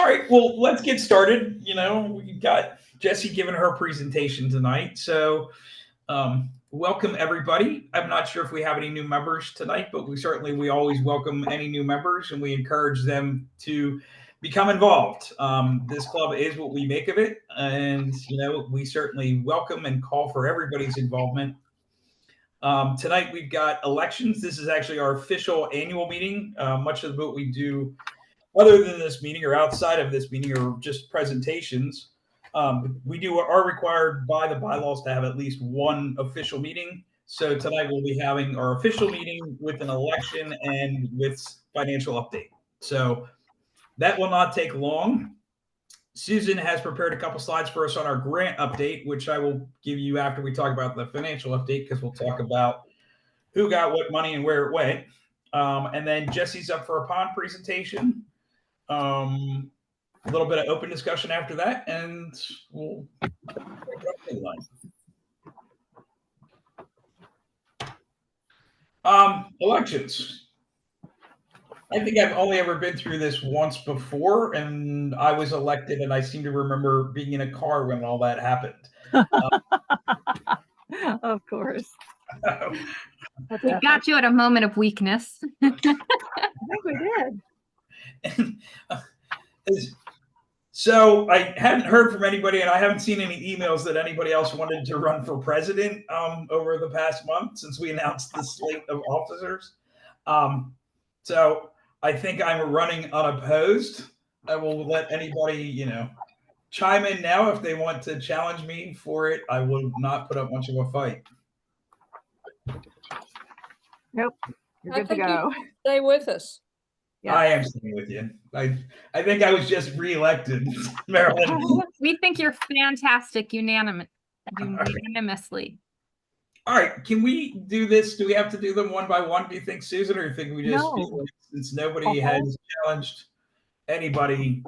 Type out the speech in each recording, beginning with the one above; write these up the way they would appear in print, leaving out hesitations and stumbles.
right, well, let's get started. We got Jessie giving her presentation tonight. So, welcome everybody. I'm not sure if we have any new members tonight, but we always welcome any new members and we encourage them to become involved. This club is what we make of it. And, we certainly welcome and call for everybody's involvement. Tonight we've got elections. This is actually our official annual meeting. Much of what we do other than this meeting or outside of this meeting are just presentations. We are required by the bylaws to have at least one official meeting. So tonight we'll be having our official meeting with an election and with financial update. So that will not take long. Susan has prepared a couple slides for us on our grant update, which I will give you after we talk about the financial update, because we'll talk about who got what money and where it went. And then Jessie's up for a pond presentation. A little bit of open discussion after that, and we'll elections. I think I've only ever been through this once before, and I was elected, and I seem to remember being in a car when all that happened. Of course. We got you at a moment of weakness. I think we did. So I hadn't heard from anybody, and I haven't seen any emails that anybody else wanted to run for president over the past month since we announced the slate of officers. So I think I'm running unopposed. I will let anybody, chime in now if they want to challenge me for it. I will not put up much of a fight. Nope. You're good to go. Stay with us. Yeah. I am staying with you. I think I was just reelected, Marilyn. We think you're fantastic unanimously. All right. Can we do this? Do we have to do them one by one, do you think, Susan? Or do you think we just, since nobody has challenged anybody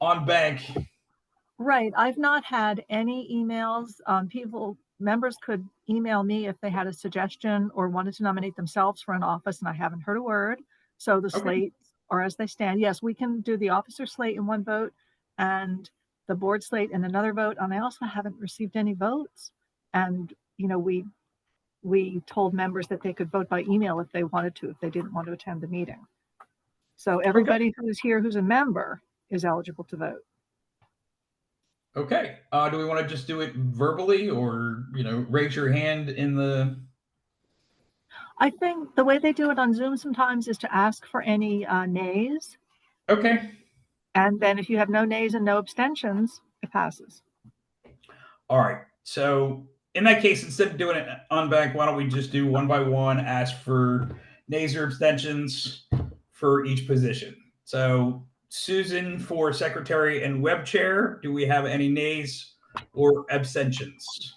on bank? Right. I've not had any emails. Members could email me if they had a suggestion or wanted to nominate themselves for an office, and I haven't heard a word. So the slates are as they stand. Yes, we can do the officer slate in one vote and the board slate in another vote. And I also haven't received any votes. And, we told members that they could vote by email if they wanted to, if they didn't want to attend the meeting. So everybody who's here who's a member is eligible to vote. Okay. Do we want to just do it verbally or, raise your hand in the... I think the way they do it on Zoom sometimes is to ask for any nays. Okay. And then if you have no nays and no abstentions, it passes. All right. So in that case, instead of doing it on bank, why don't we just do one by one, ask for nays or abstentions for each position. So Susan for secretary and web chair, do we have any nays or abstentions?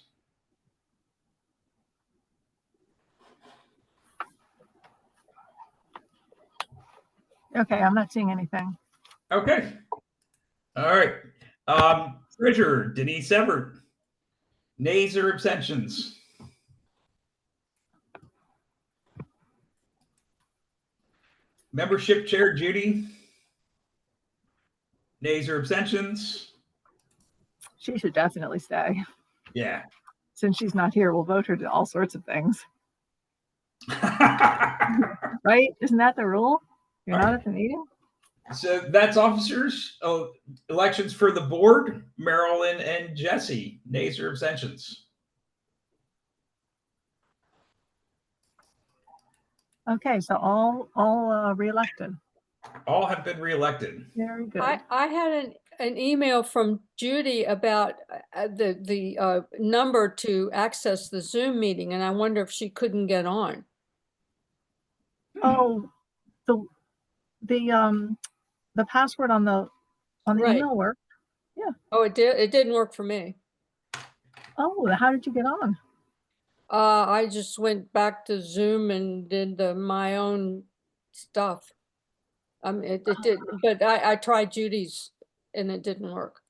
Okay, I'm not seeing anything. Okay. All right. Treasurer, Denise Everett. Nays or abstentions? Membership chair, Judy. Nays or abstentions? She should definitely stay. Yeah. Since she's not here, we'll vote her to all sorts of things. Right? Isn't that the rule? You're not at the meeting? So that's officers. Elections for the board, Marilyn and Jessie. Nays or abstentions? Okay, so all reelected. All have been reelected. Very good. I had an email from Judy about the number to access the Zoom meeting, and I wonder if she couldn't get on. Oh, the password on the email worked. Yeah. Oh, it did. It didn't work for me. Oh, how did you get on? I just went back to Zoom and did my own stuff. It did, but I tried Judy's and it didn't work.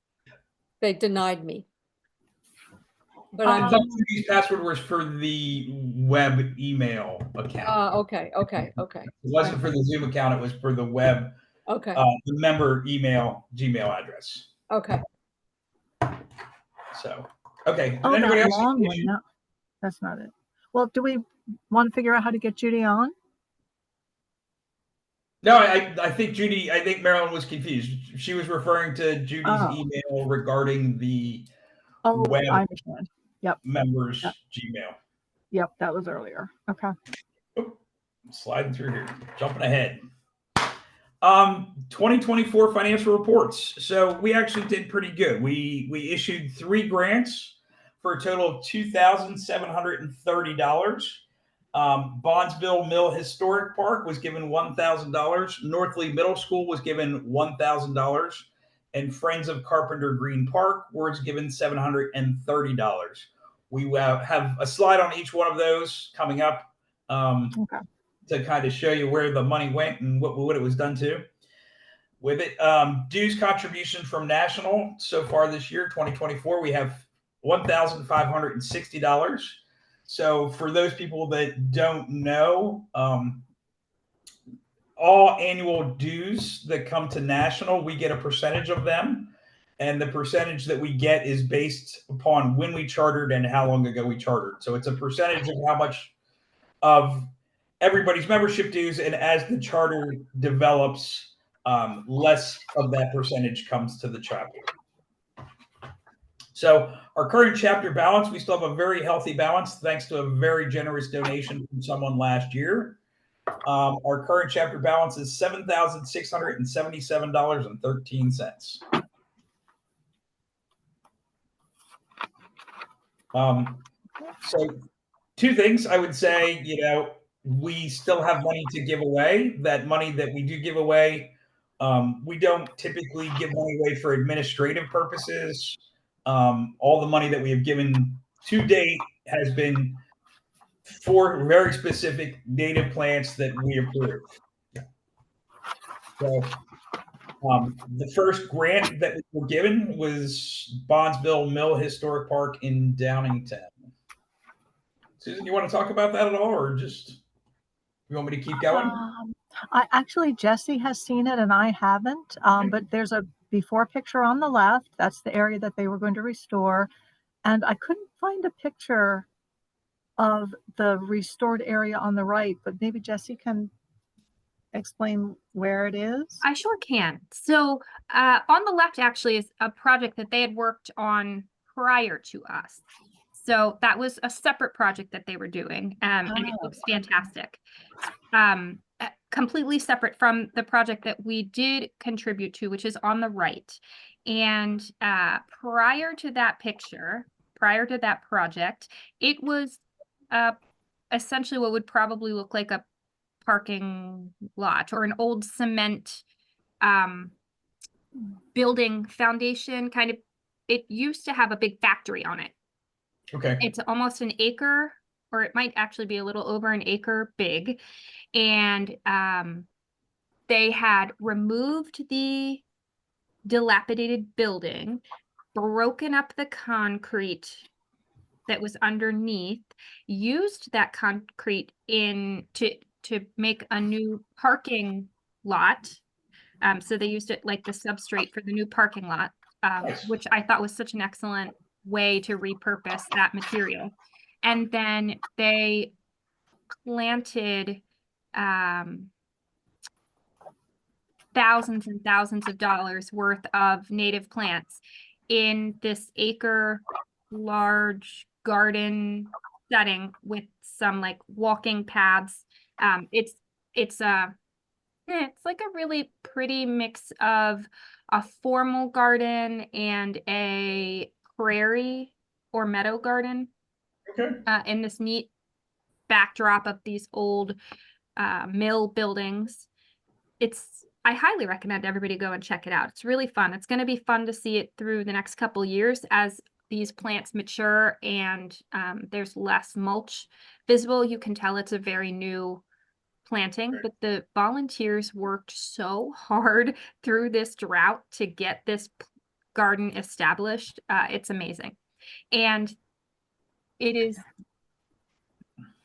They denied me. But I thought Judy's password was for the web email account. Okay. It wasn't for the Zoom account. It was for the web Okay, the member email Gmail address. okay. So, okay. Did Oh, anybody that else? long one. No, that's not it. Well, do we want to figure out how to get Judy on? No, I think Judy, I think Marilyn was confused. She was referring to Judy's Oh. email regarding the Oh, web I understand. Yep. members Yep. Gmail. Yep. That was earlier. Okay. Oh, sliding through here, jumping ahead. 2024 financial reports. So we actually did pretty good. We issued 3 grants for a total of $2,730. Bondsville Mill Historic Park was given $1,000. Northley Middle School was given $1,000, and Friends of Carpenter Green Park was given $730. We have a slide on each one of those coming up. Okay. To kind of show you where the money went and what it was done to. With it, dues contribution from national so far this year, 2024, we have $1,560. So for those people that don't know, all annual dues that come to national, we get a percentage of them. And the percentage that we get is based upon when we chartered and how long ago we chartered. So it's a percentage of how much of everybody's membership dues, and as the charter develops, less of that percentage comes to the chapter. So our current chapter balance, we still have a very healthy balance thanks to a very generous donation from someone last year. Our current chapter balance is $7,677.13. So 2 things I would say, we still have money to give away. That money that we do give away, we don't typically give money away for administrative purposes. All the money that we have given to date has been for very specific native plants that we approve. So the first grant that we were given was Bondsville Mill Historic Park in Downingtown. Susan, you want to talk about that at all, or just you want me to keep going? Jessie has seen it and I haven't. But there's a before picture on the left. That's the area that they were going to restore. And I couldn't find a picture of the restored area on the right, but maybe Jessie can explain where it is. I sure can. So on the left actually is a project that they had worked on prior to us. So that was a separate project that they were doing, and it looks fantastic. Completely separate from the project that we did contribute to, which is on the right. And prior to that picture, prior to that project, it was essentially what would probably look like a parking lot or an old cement building foundation kind of. It used to have a big factory on it. Okay. It's almost an acre, or it might actually be a little over an acre big. And they had removed the dilapidated building, broken up the concrete that was underneath, used that concrete to make a new parking lot. So they used it like the substrate for the new parking lot, which I thought was such an excellent way to repurpose that material. And then they planted thousands and thousands of dollars worth of native plants in this acre large garden setting with some like walking paths. It's like a really pretty mix of a formal garden and a prairie or meadow garden. Okay. In this neat backdrop of these old mill buildings. I highly recommend everybody go and check it out. It's really fun. It's going to be fun to see it through the next couple years as these plants mature and there's less mulch visible. You can tell it's a very new planting, but the volunteers worked so hard through this drought to get this garden established. It's amazing. And it is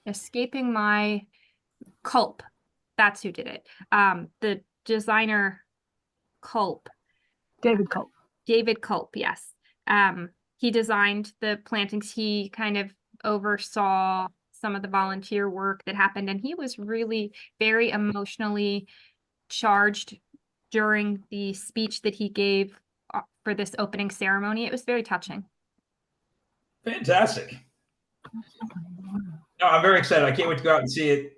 escaping my culp. That's who did it. The designer Culp. David Culp. David Culp, yes. He designed the plantings. He kind of oversaw some of the volunteer work that happened, and he was really very emotionally charged during the speech that he gave for this opening ceremony. It was very touching. Fantastic. No, I'm very excited. I can't wait to go out and see it,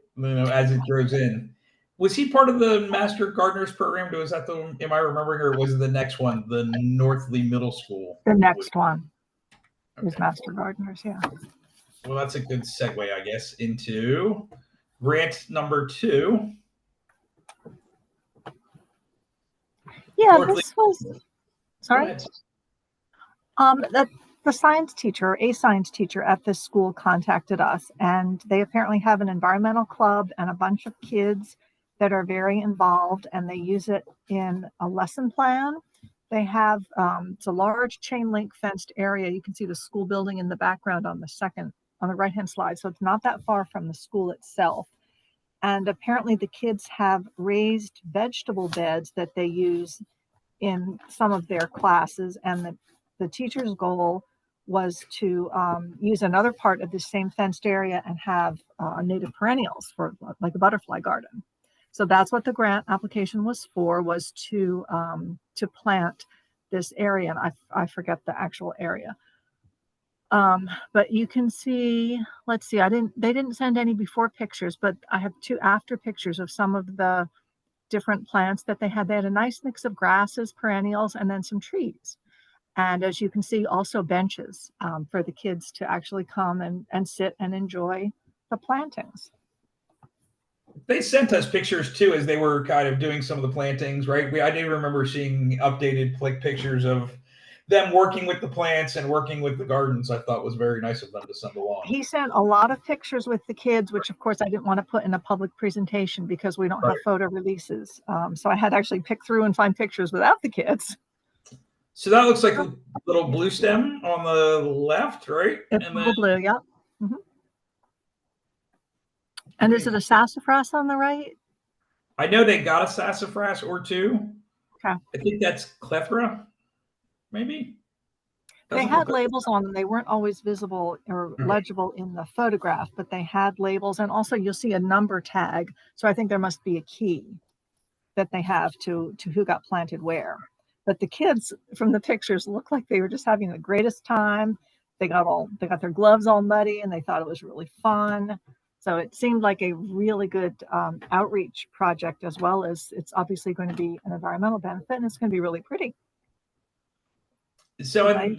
as it grows in. Was he part of the Master Gardeners program? Was that am I remembering, or was it the next one, the Northley Middle School? The next one is Okay. Master Gardeners, yeah. Well, that's a good segue, I guess, into grant number 2. Yeah, Northley. this was, sorry? The science teacher, a science teacher at this school contacted us, and they apparently have an environmental club and a bunch of kids that are very involved, and they use it in a lesson plan. They have, it's a large chain link fenced area. You can see the school building in the background on the right-hand slide. So it's not that far from the school itself. And apparently the kids have raised vegetable beds that they use in some of their classes. And the teacher's goal was to use another part of the same fenced area and have native perennials for like a butterfly garden. So that's what the grant application was for, was to plant this area. And I forget the actual area. But you can see, let's see, they didn't send any before pictures, but I have 2 after pictures of some of the different plants that they had. They had a nice mix of grasses, perennials, and then some trees. And as you can see, also benches for the kids to actually come and sit and enjoy the plantings. They sent us pictures too as they were kind of doing some of the plantings, right? I do remember seeing updated pictures of them working with the plants and working with the gardens. I thought was very nice of them to send along. He sent a lot of pictures with the kids, which of course I didn't want to put in a public presentation because we don't have photo releases. So I had to actually pick through and find pictures without the kids. So that looks like a little blue stem on the left, right? It's a little blue, yep. Mm-hmm. And is it a sassafras on the right? I know they got a sassafras or 2. Okay. I think that's clethra, maybe. They had labels on them. They weren't always visible or legible in the photograph, but they had labels. And also you'll see a number tag. So I think there must be a key that they have to who got planted where. But the kids from the pictures look like they were just having the greatest time. They got their gloves all muddy and they thought it was really fun. So it seemed like a really good outreach project, as well as it's obviously going to be an environmental benefit, and it's going to be really pretty. So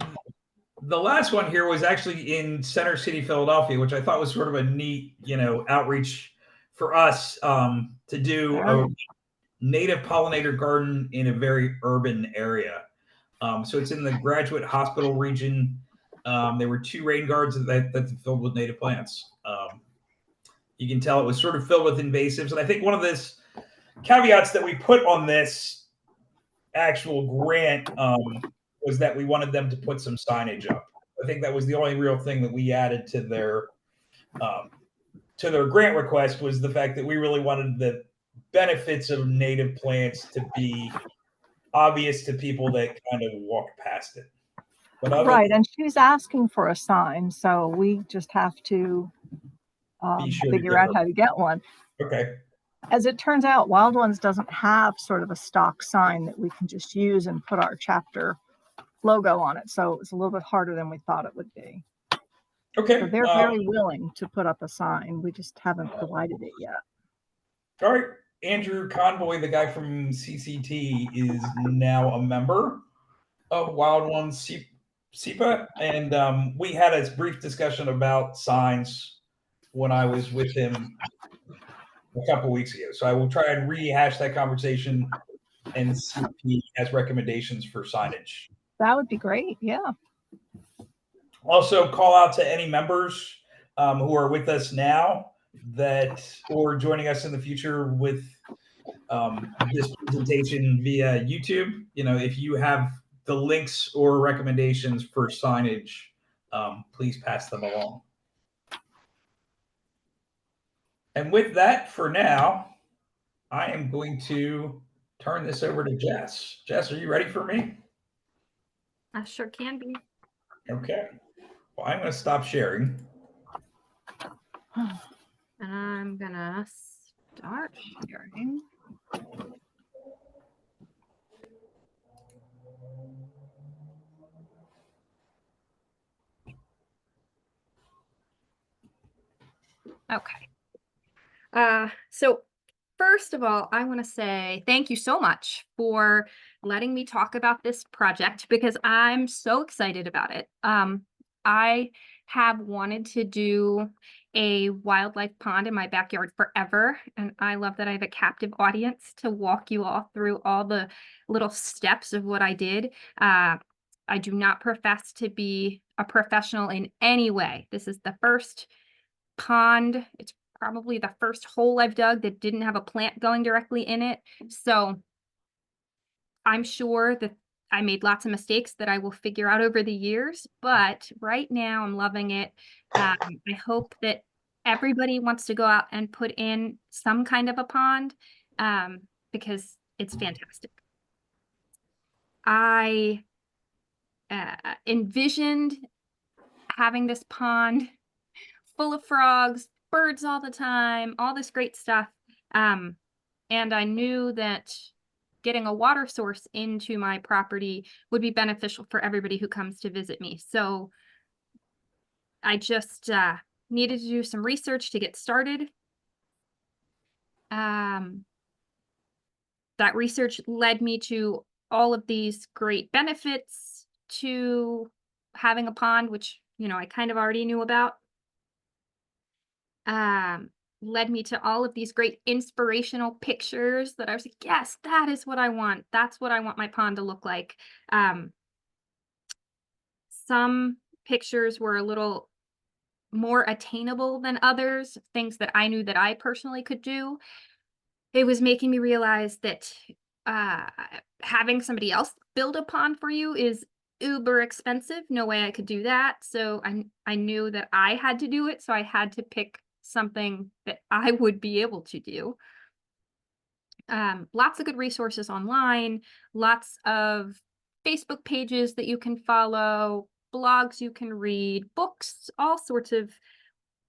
the last one here was actually in Center City, Philadelphia, which I thought was sort of a neat, outreach for us to do a native pollinator garden in a very urban area. So it's in the Graduate Hospital region. There were 2 rain gardens that filled with native plants. You can tell it was sort of filled with invasives. And I think one of the caveats that we put on this actual grant was that we wanted them to put some signage up. I think that was the only real thing that we added to their grant request, was the fact that we really wanted the benefits of native plants to be obvious to people that kind of walk past it. But right, and she's asking for a sign, so we just have to figure out how to get one. Okay. As it turns out, Wild Ones doesn't have sort of a stock sign that we can just use and put our chapter logo on it. So it's a little bit harder than we thought it would be. Okay. So they're very willing to put up a sign. We just haven't provided it yet. All right. Andrew Convoy, the guy from CCT, is now a member of Wild Ones SEPA. And we had a brief discussion about signs when I was with him a couple weeks ago. So I will try and rehash that conversation and see if he has recommendations for signage. That would be great. Yeah. Also, call out to any members who are with us now or joining us in the future with this presentation via YouTube. If you have the links or recommendations for signage, please pass them along. And with that, for now, I am going to turn this over to Jess. Jess, are you ready for me? I sure can be. Okay. Well, I'm going to stop sharing. And I'm gonna start sharing. Okay. So first of all, I want to say thank you so much for letting me talk about this project because I'm so excited about it. I have wanted to do a wildlife pond in my backyard forever, and I love that I have a captive audience to walk you all through all the little steps of what I did. I do not profess to be a professional in any way. This is the first pond. It's probably the first hole I've dug that didn't have a plant going directly in it. So I'm sure that I made lots of mistakes that I will figure out over the years, but right now I'm loving it. I hope that everybody wants to go out and put in some kind of a pond because it's fantastic. I envisioned having this pond full of frogs, birds all the time, all this great stuff. And I knew that getting a water source into my property would be beneficial for everybody who comes to visit me. So I just needed to do some research to get started. That research led me to all of these great benefits to having a pond, which, you know, I kind of already knew about. Led me to all of these great inspirational pictures that I was like, yes, that is what I want. That's what I want my pond to look like. Some pictures were a little more attainable than others, things that I knew that I personally could do. It was making me realize that having somebody else build a pond for you is uber expensive. No way I could do that. So I knew that I had to do it. So I had to pick something that I would be able to do. Lots of good resources online, lots of Facebook pages that you can follow, blogs you can read, books, all sorts of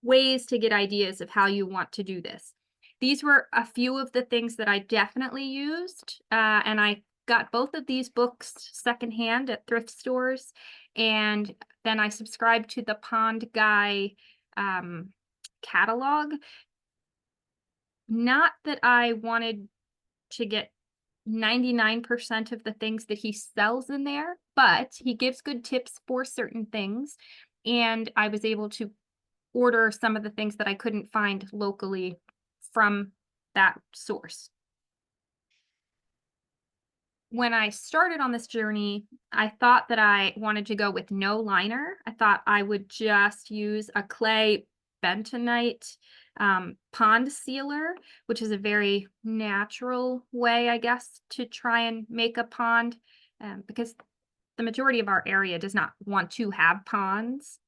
ways to get ideas of how you want to do this. These were a few of the things that I definitely used, and I got both of these books secondhand at thrift stores, and then I subscribed to the Pond Guy catalog. Not that I wanted to get 99% of the things that he sells in there, but he gives good tips for certain things, and I was able to order some of the things that I couldn't find locally from that source. When I started on this journey, I thought that I wanted to go with no liner. I thought I would just use a clay bentonite pond sealer, which is a very natural way, I guess, to try and make a pond because the majority of our area does not want to have ponds.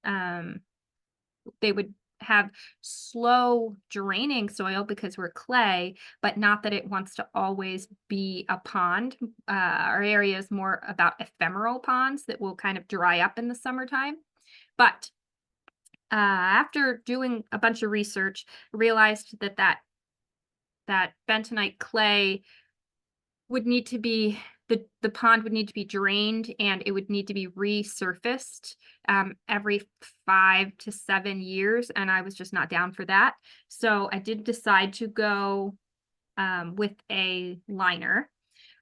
They would have slow draining soil because we're clay, but not that it wants to always be a pond. Our area is more about ephemeral ponds that will kind of dry up in the summertime. But after doing a bunch of research, realized that bentonite clay would need to be the pond would need to be drained and it would need to be resurfaced every 5 to 7 years, and I was just not down for that. So I did decide to go with a liner.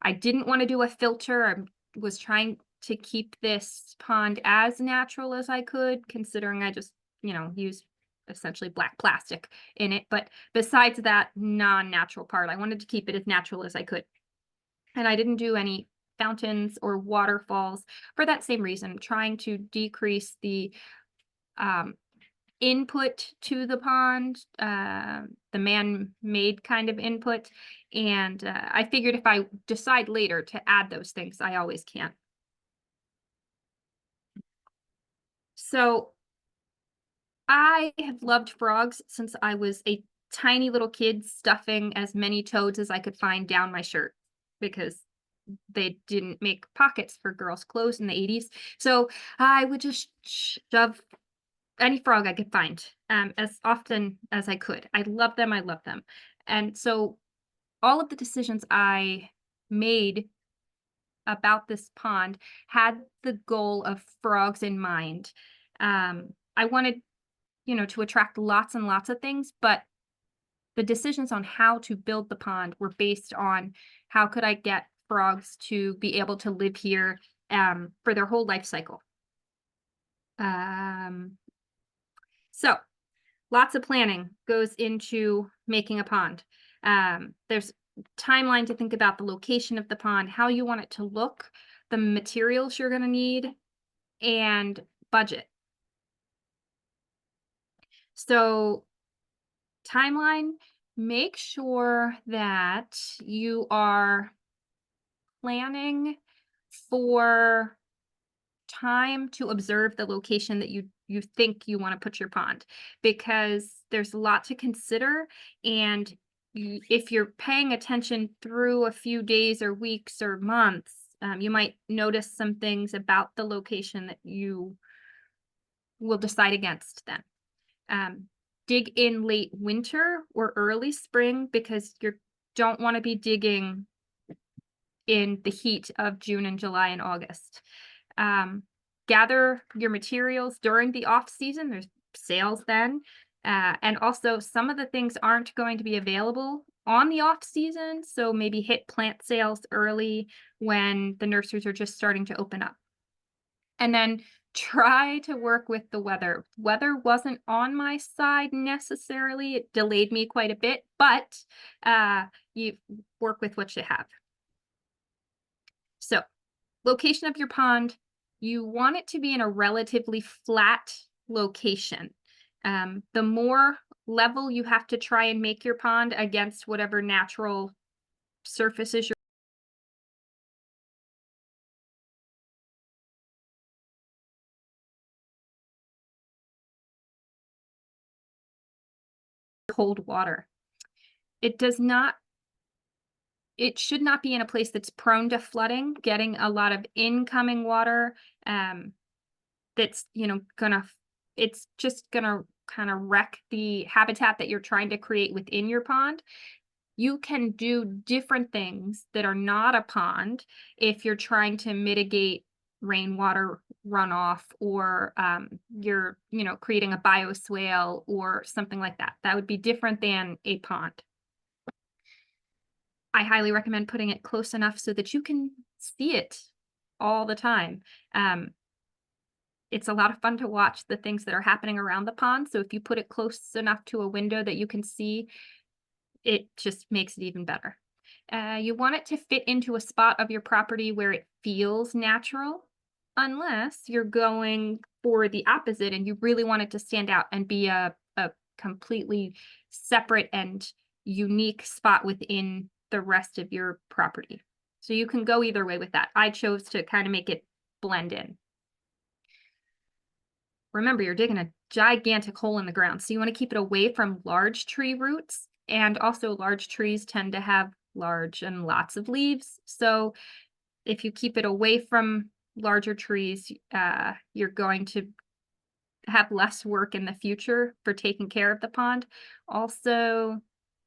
I didn't want to do a filter. I was trying to keep this pond as natural as I could, considering I just, used essentially black plastic in it. But besides that non-natural part, I wanted to keep it as natural as I could. And I didn't do any fountains or waterfalls for that same reason, trying to decrease the input to the pond, the man-made kind of input. And I figured if I decide later to add those things, I always can. So I have loved frogs since I was a tiny little kid, stuffing as many toads as I could find down my shirt. because they didn't make pockets for girls' clothes in the 80s. So I would just shove any frog I could find as often as I could. I love them. I love them. And so all of the decisions I made about this pond had the goal of frogs in mind. I wanted, to attract lots and lots of things, but the decisions on how to build the pond were based on how could I get frogs to be able to live here for their whole life cycle. So lots of planning goes into making a pond. There's timeline to think about the location of the pond, how you want it to look, the materials you're going to need, and budget. So timeline, make sure that you are planning for time to observe the location that you think you want to put your pond, because there's a lot to consider. And if you're paying attention through a few days or weeks or months, you might notice some things about the location that you will decide against then. Dig in late winter or early spring, because you don't want to be digging in the heat of June and July and August. Gather your materials during the off season. There's sales then. And also some of the things aren't going to be available on the off season. So maybe hit plant sales early when the nurseries are just starting to open up. And then try to work with the weather. Weather wasn't on my side necessarily. It delayed me quite a bit, but you work with what you have. So, location of your pond, you want it to be in a relatively flat location. The more level you have to try and make your pond against whatever natural surfaces you're hold water. It should not be in a place that's prone to flooding, getting a lot of incoming water. That's, it's just gonna kind of wreck the habitat that you're trying to create within your pond. You can do different things that are not a pond if you're trying to mitigate rainwater runoff, or you're, creating a bioswale or something like that. That would be different than a pond. I highly recommend putting it close enough so that you can see it all the time. It's a lot of fun to watch the things that are happening around the pond. So if you put it close enough to a window that you can see, it just makes it even better. You want it to fit into a spot of your property where it feels natural, unless you're going for the opposite and you really want it to stand out and be a completely separate and unique spot within the rest of your property. So you can go either way with that. I chose to kind of make it blend in. Remember, you're digging a gigantic hole in the ground, so you want to keep it away from large tree roots, and also large trees tend to have large and lots of leaves. So if you keep it away from larger trees, you're going to have less work in the future for taking care of the pond. Also,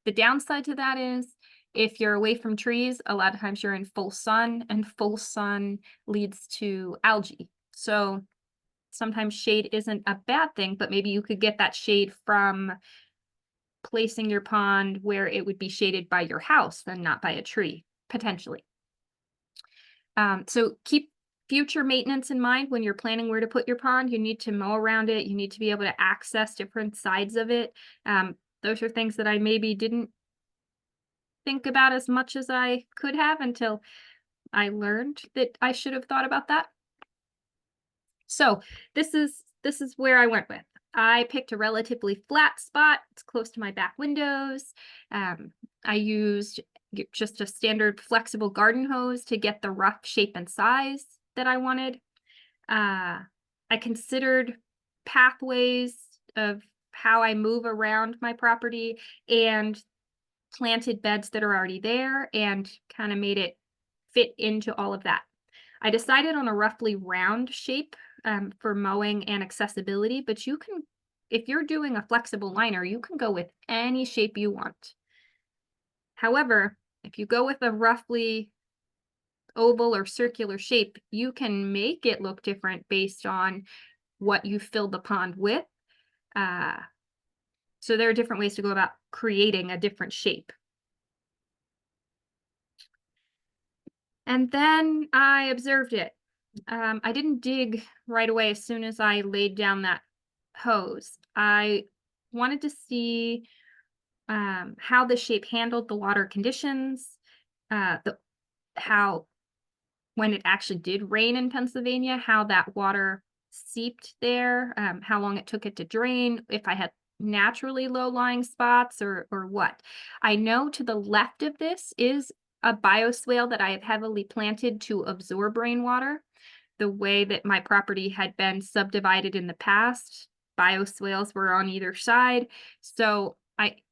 the downside to that is if you're away from trees, a lot of times you're in full sun, and full sun leads to algae. So sometimes shade isn't a bad thing, but maybe you could get that shade from placing your pond where it would be shaded by your house and not by a tree, potentially. So keep future maintenance in mind when you're planning where to put your pond. You need to mow around it. You need to be able to access different sides of it. Those are things that I maybe didn't think about as much as I could have until I learned that I should have thought about that. So this is where I went with. I picked a relatively flat spot. It's close to my back windows. I used just a standard flexible garden hose to get the rough shape and size that I wanted. I considered pathways of how I move around my property and planted beds that are already there, and kind of made it fit into all of that. I decided on a roughly round shape for mowing and accessibility, but you can, if you're doing a flexible liner, you can go with any shape you want. However, if you go with a roughly oval or circular shape, you can make it look different based on what you fill the pond with. So there are different ways to go about creating a different shape. And then I observed it. I didn't dig right away as soon as I laid down that hose. I wanted to see how the shape handled the water conditions, how when it actually did rain in Pennsylvania, how that water seeped there, how long it took it to drain, if I had naturally low-lying spots or what. I know to the left of this is a bioswale that I have heavily planted to absorb rainwater. The way that my property had been subdivided in the past, bioswales were on either side. So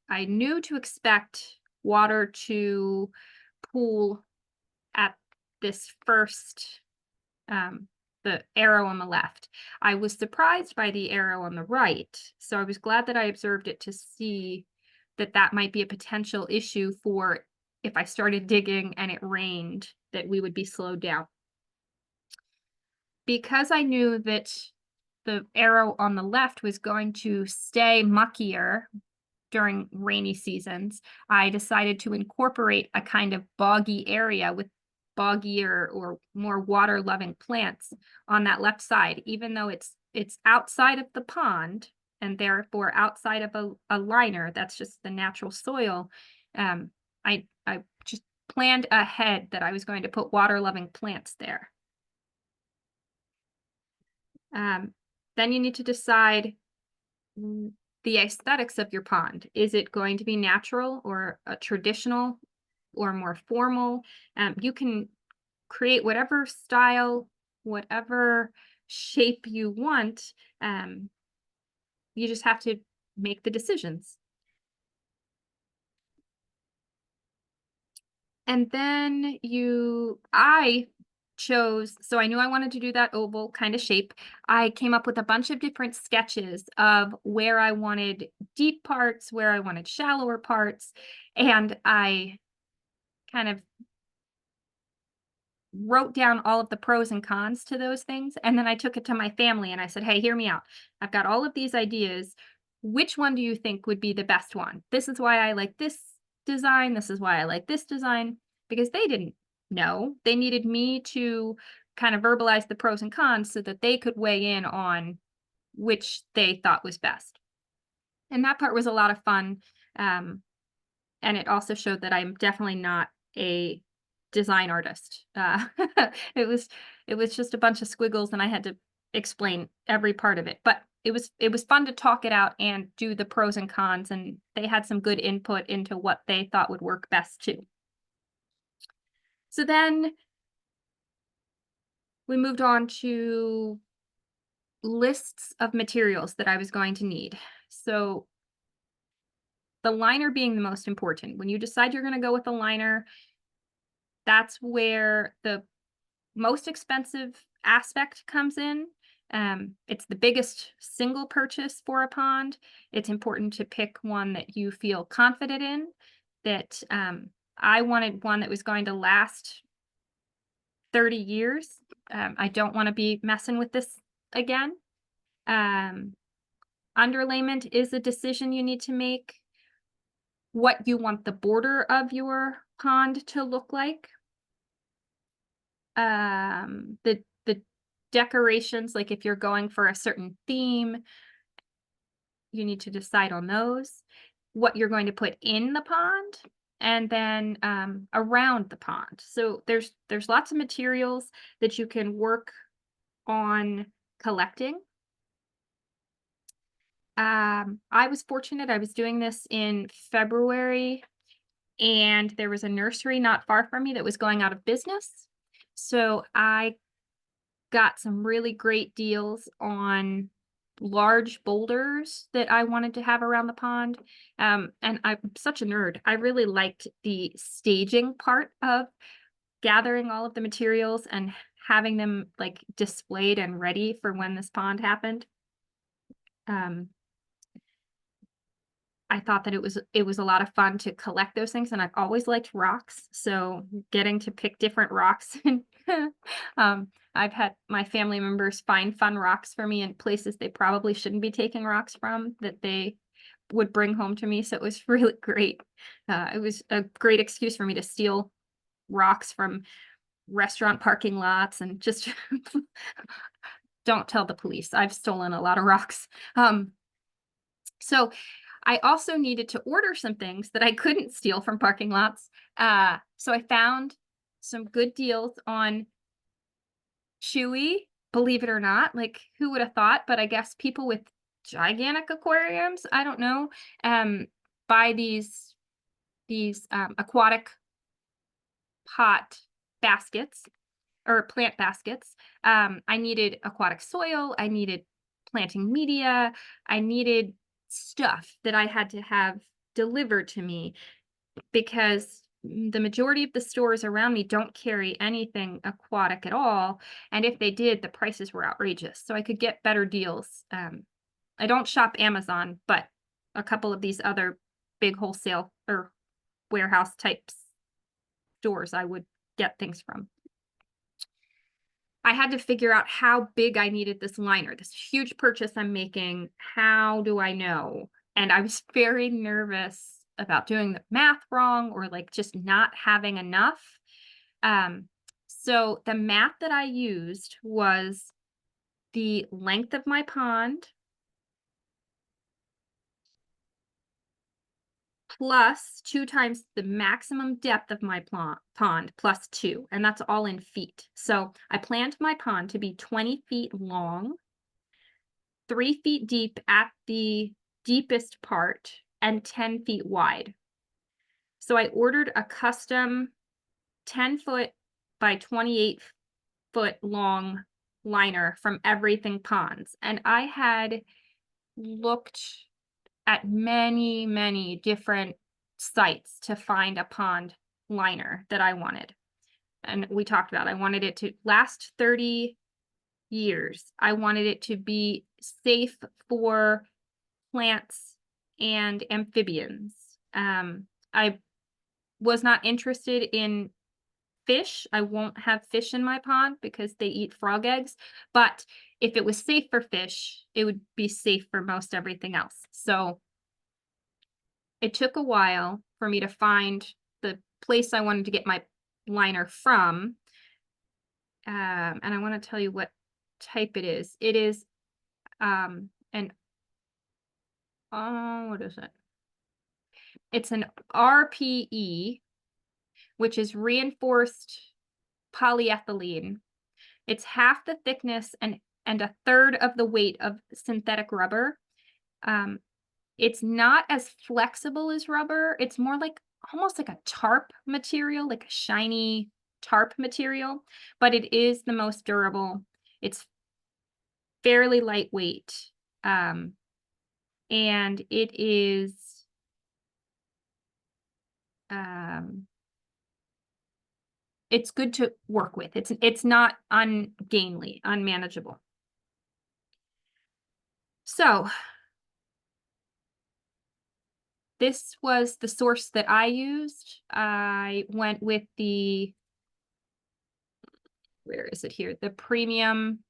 I knew to expect water to pool at this first, the arrow on the left. I was surprised by the arrow on the right. So I was glad that I observed it to see that that might be a potential issue for if I started digging and it rained, that we would be slowed down. Because I knew that the arrow on the left was going to stay muckier during rainy seasons, I decided to incorporate a kind of boggy area with boggier or more water-loving plants on that left side, even though it's outside of the pond and therefore outside of a liner. That's just the natural soil. I just planned ahead that I was going to put water-loving plants there. Then you need to decide the aesthetics of your pond. Is it going to be natural or a traditional or more formal? You can create whatever style, whatever shape you want. You just have to make the decisions. And then I chose, so I knew I wanted to do that oval kind of shape. I came up with a bunch of different sketches of where I wanted deep parts, where I wanted shallower parts, and I kind of wrote down all of the pros and cons to those things. And then I took it to my family and I said, hey, hear me out. I've got all of these ideas. Which one do you think would be the best one? This is why I like this design. This is why I like this design. Because they didn't know. They needed me to kind of verbalize the pros and cons so that they could weigh in on which they thought was best. And that part was a lot of fun. And it also showed that I'm definitely not a design artist. It was just a bunch of squiggles and I had to explain every part of it. But it was fun to talk it out and do the pros and cons, and they had some good input into what they thought would work best too. So then we moved on to lists of materials that I was going to need. So the liner being the most important. When you decide you're going to go with a liner, that's where the most expensive aspect comes in. It's the biggest single purchase for a pond. It's important to pick one that you feel confident in, that I wanted one that was going to last 30 years. I don't want to be messing with this again. Underlayment is a decision you need to make. What you want the border of your pond to look like. The decorations, like if you're going for a certain theme, you need to decide on those. What you're going to put in the pond, and then around the pond. So there's lots of materials that you can work on collecting. I was fortunate. I was doing this in February, and there was a nursery not far from me that was going out of business. So I got some really great deals on large boulders that I wanted to have around the pond. And I'm such a nerd. I really liked the staging part of gathering all of the materials and having them like displayed and ready for when this pond happened. I thought that it was a lot of fun to collect those things, and I've always liked rocks, so getting to pick different rocks and I've had my family members find fun rocks for me in places they probably shouldn't be taking rocks from that they would bring home to me, so it was really great. It was a great excuse for me to steal rocks from restaurant parking lots and just don't tell the police. I've stolen a lot of rocks. So I also needed to order some things that I couldn't steal from parking lots. So I found some good deals on Chewy, believe it or not. Like, who would have thought? But I guess people with gigantic aquariums, I don't know, buy these aquatic pot baskets or plant baskets. I needed aquatic soil. I needed planting media. I needed stuff that I had to have delivered to me because the majority of the stores around me don't carry anything aquatic at all. And if they did, the prices were outrageous. So I could get better deals. I don't shop Amazon, but a couple of these other big wholesale or warehouse types stores I would get things from. I had to figure out how big I needed this liner, this huge purchase I'm making. How do I know? And I was very nervous about doing the math wrong or like just not having enough. So the math that I used was the length of my pond plus 2 times the maximum depth of my pond plus 2, and that's all in feet. So I planned my pond to be 20 feet long, 3 feet deep at the deepest part, and 10 feet wide. So I ordered a custom 10-foot by 28-foot long liner from Everything Ponds, and I had looked at many different sites to find a pond liner that I wanted. And we talked about, I wanted it to last 30 years. I wanted it to be safe for plants and amphibians. I was not interested in fish. I won't have fish in my pond because they eat frog eggs. But if it was safe for fish, it would be safe for most everything else. So it took a while for me to find the place I wanted to get my liner from. And I want to tell you what type it is. It is what is it? It's an RPE, which is reinforced polyethylene. It's half the thickness and a third of the weight of synthetic rubber. It's not as flexible as rubber. It's more like almost like a tarp material, like a shiny tarp material, but it is the most durable. It's fairly lightweight. And it is it's good to work with. It's not ungainly, unmanageable. So this was the source that I used. I went with where is it here? The premium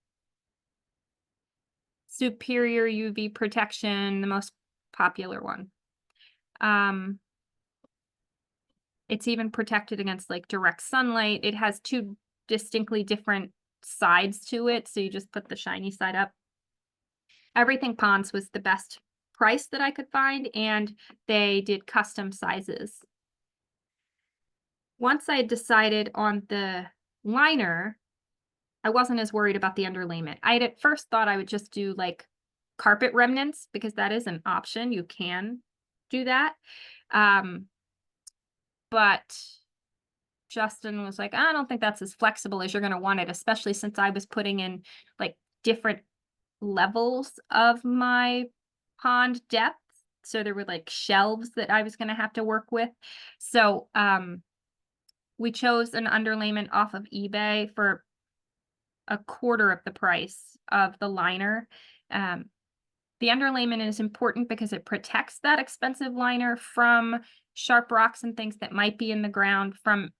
superior UV protection, the most popular one. It's even protected against like direct sunlight. It has 2 distinctly different sides to it. So you just put the shiny side up. Everything Ponds was the best price that I could find, and they did custom sizes. Once I had decided on the liner, I wasn't as worried about the underlayment. I had at first thought I would just do like carpet remnants because that is an option. You can do that. But Justin was like, I don't think that's as flexible as you're going to want it, especially since I was putting in like different levels of my pond depth. So there were like shelves that I was going to have to work with. So we chose an underlayment off of eBay for a quarter of the price of the liner. The underlayment is important because it protects that expensive liner from sharp rocks and things that might be in the ground, from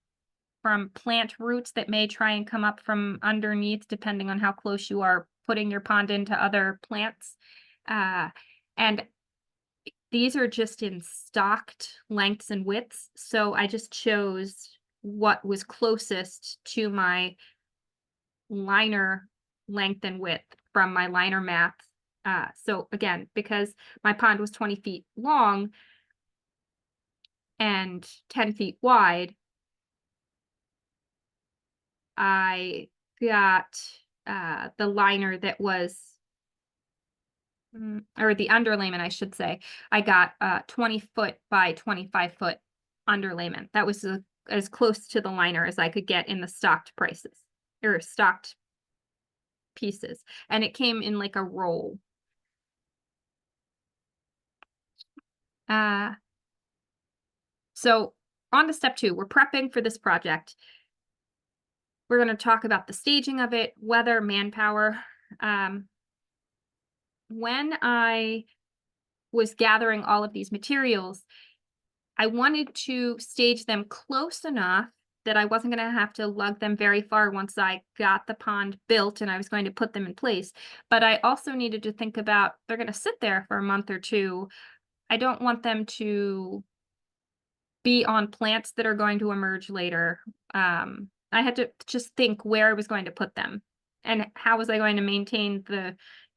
plant roots that may try and come up from underneath, depending on how close you are putting your pond into other plants. And these are just in stocked lengths and widths. So I just chose what was closest to my liner length and width from my liner map. So again, because my pond was 20 feet long and 10 feet wide, I got the liner that was, or the underlayment, I should say. I got 20 foot by 25 foot underlayment. That was as close to the liner as I could get in the stocked prices, or stocked pieces. And it came in like a roll. So on to step 2, we're prepping for this project. We're going to talk about the staging of it, weather, manpower. When I was gathering all of these materials, I wanted to stage them close enough that I wasn't going to have to lug them very far once I got the pond built and I was going to put them in place. But I also needed to think about, they're going to sit there for a month or two. I don't want them to be on plants that are going to emerge later. I had to just think where I was going to put them and how was I going to maintain the,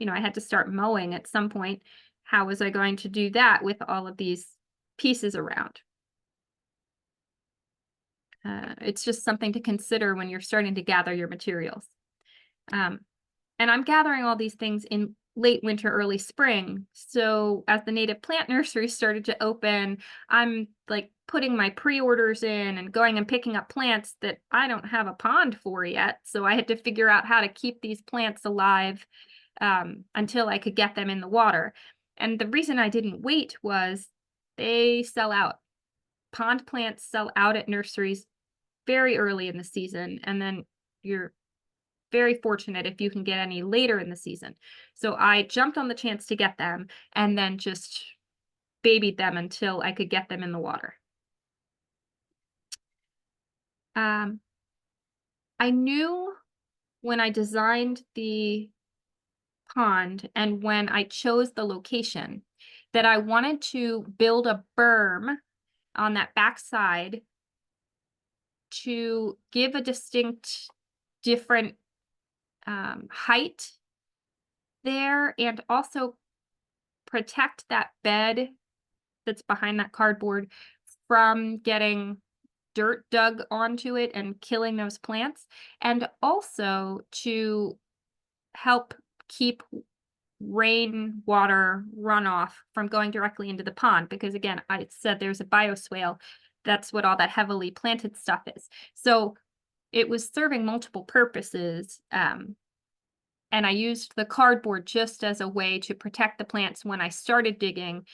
I had to start mowing at some point. How was I going to do that with all of these pieces around? It's just something to consider when you're starting to gather your materials. And I'm gathering all these things in late winter, early spring. So as the native plant nursery started to open, I'm like putting my pre-orders in and going and picking up plants that I don't have a pond for yet. So I had to figure out how to keep these plants alive until I could get them in the water. And the reason I didn't wait was they sell out. Pond plants sell out at nurseries very early in the season. And then you're very fortunate if you can get any later in the season. So I jumped on the chance to get them and then just babied them until I could get them in the water. I knew when I designed the pond and when I chose the location that I wanted to build a berm on that backside to give a distinct different height there, and also protect that bed that's behind that cardboard from getting dirt dug onto it and killing those plants, and also to help keep rainwater runoff from going directly into the pond, because again, I said there's a bioswale. That's what all that heavily planted stuff is. So it was serving multiple purposes. And I used the cardboard just as a way to protect the plants when I started digging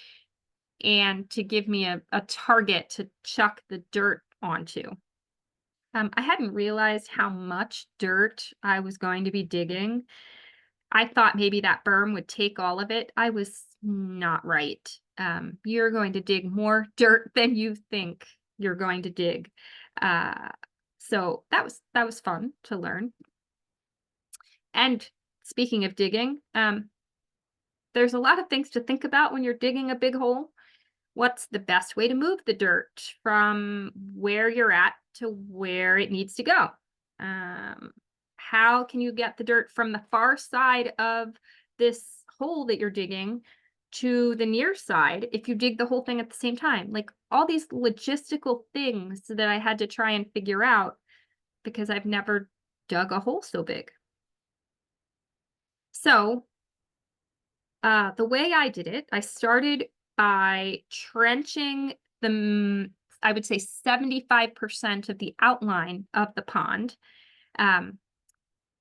and to give me a target to chuck the dirt onto. I hadn't realized how much dirt I was going to be digging. I thought maybe that berm would take all of it. I was not right. You're going to dig more dirt than you think you're going to dig. So that was fun to learn. And speaking of digging, there's a lot of things to think about when you're digging a big hole. What's the best way to move the dirt from where you're at to where it needs to go? How can you get the dirt from the far side of this hole that you're digging to the near side if you dig the whole thing at the same time? Like all these logistical things that I had to try and figure out because I've never dug a hole so big. So the way I did it, I started by trenching I would say 75% of the outline of the pond,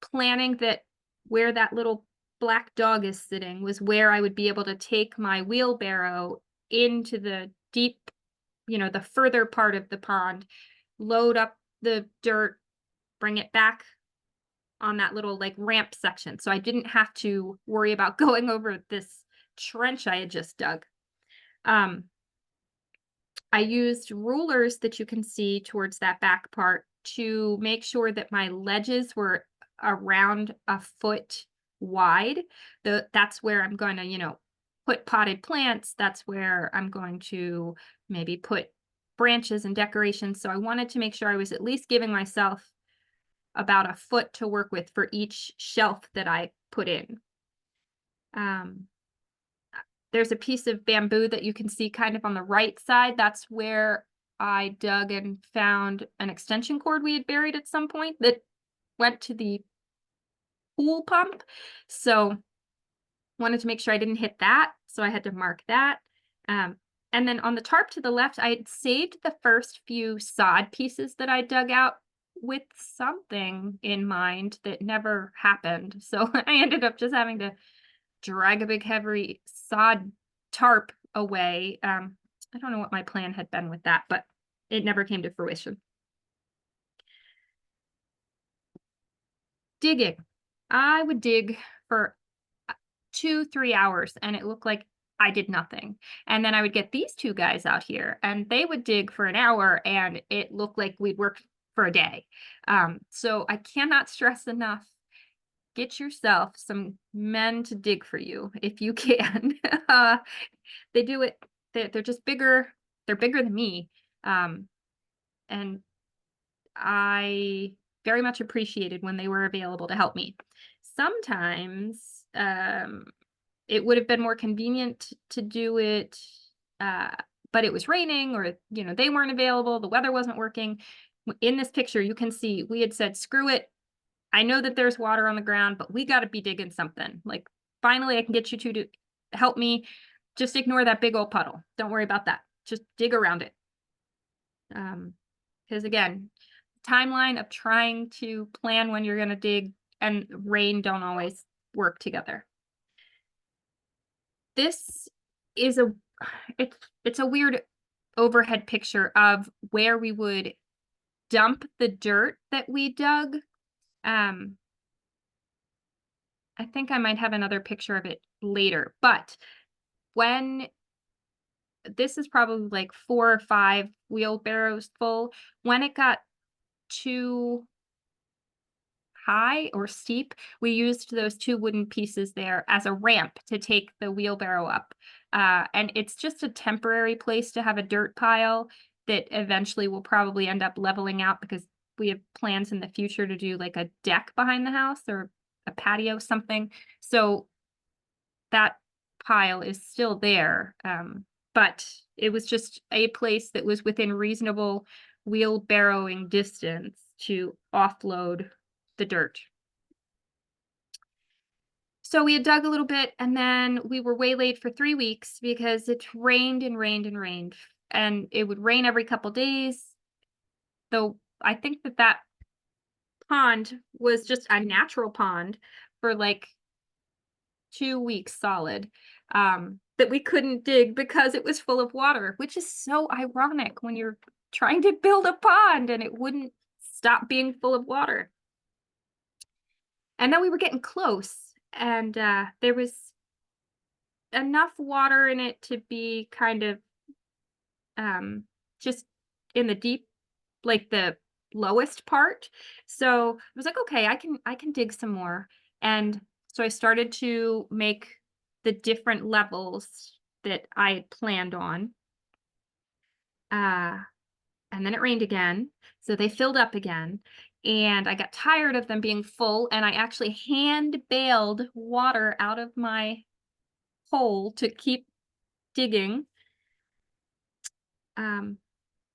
planning that where that little black dog is sitting was where I would be able to take my wheelbarrow into the deep, the further part of the pond, load up the dirt, bring it back on that little like ramp section. So I didn't have to worry about going over this trench I had just dug. I used rulers that you can see towards that back part to make sure that my ledges were around a foot wide. That's where I'm going to, put potted plants. That's where I'm going to maybe put branches and decorations. So I wanted to make sure I was at least giving myself about a foot to work with for each shelf that I put in. There's a piece of bamboo that you can see kind of on the right side. That's where I dug and found an extension cord we had buried at some point that went to the pool pump. So wanted to make sure I didn't hit that. So I had to mark that. And then on the tarp to the left, I had saved the first few sod pieces that I dug out with something in mind that never happened. So I ended up just having to drag a big heavy sod tarp away. I don't know what my plan had been with that, but it never came to fruition. Digging. I would dig for 2-3 hours and it looked like I did nothing. And then I would get these two guys out here and they would dig for an hour and it looked like we'd worked for a day. So I cannot stress enough, get yourself some men to dig for you if you can. They do it. They're just bigger. They're bigger than me. And I very much appreciated when they were available to help me. Sometimes it would have been more convenient to do it, but it was raining or, they weren't available. The weather wasn't working. In this picture, you can see we had said, screw it. I know that there's water on the ground, but we got to be digging something. Like, finally, I can get you two to help me. Just ignore that big old puddle. Don't worry about that. Just dig around it. Because again, timeline of trying to plan when you're going to dig and rain don't always work together. This is it's a weird overhead picture of where we would dump the dirt that we dug. I think I might have another picture of it later, but when this is probably like 4 or 5 wheelbarrows full, when it got too high or steep, we used those 2 wooden pieces there as a ramp to take the wheelbarrow up. And it's just a temporary place to have a dirt pile that eventually will probably end up leveling out because we have plans in the future to do like a deck behind the house or a patio, something. So that pile is still there. But it was just a place that was within reasonable wheelbarrowing distance to offload the dirt. So we had dug a little bit and then we were waylaid for 3 weeks because it rained and rained and rained. And it would rain every couple days. Though I think that pond was just a natural pond for like 2 weeks solid. That we couldn't dig because it was full of water, which is so ironic when you're trying to build a pond and it wouldn't stop being full of water. And then we were getting close and there was enough water in it to be kind of just in the deep, like the lowest part. So I was like, okay, I can dig some more. And so I started to make the different levels that I had planned on. And then it rained again. So they filled up again. And I got tired of them being full. And I actually hand baled water out of my hole to keep digging. And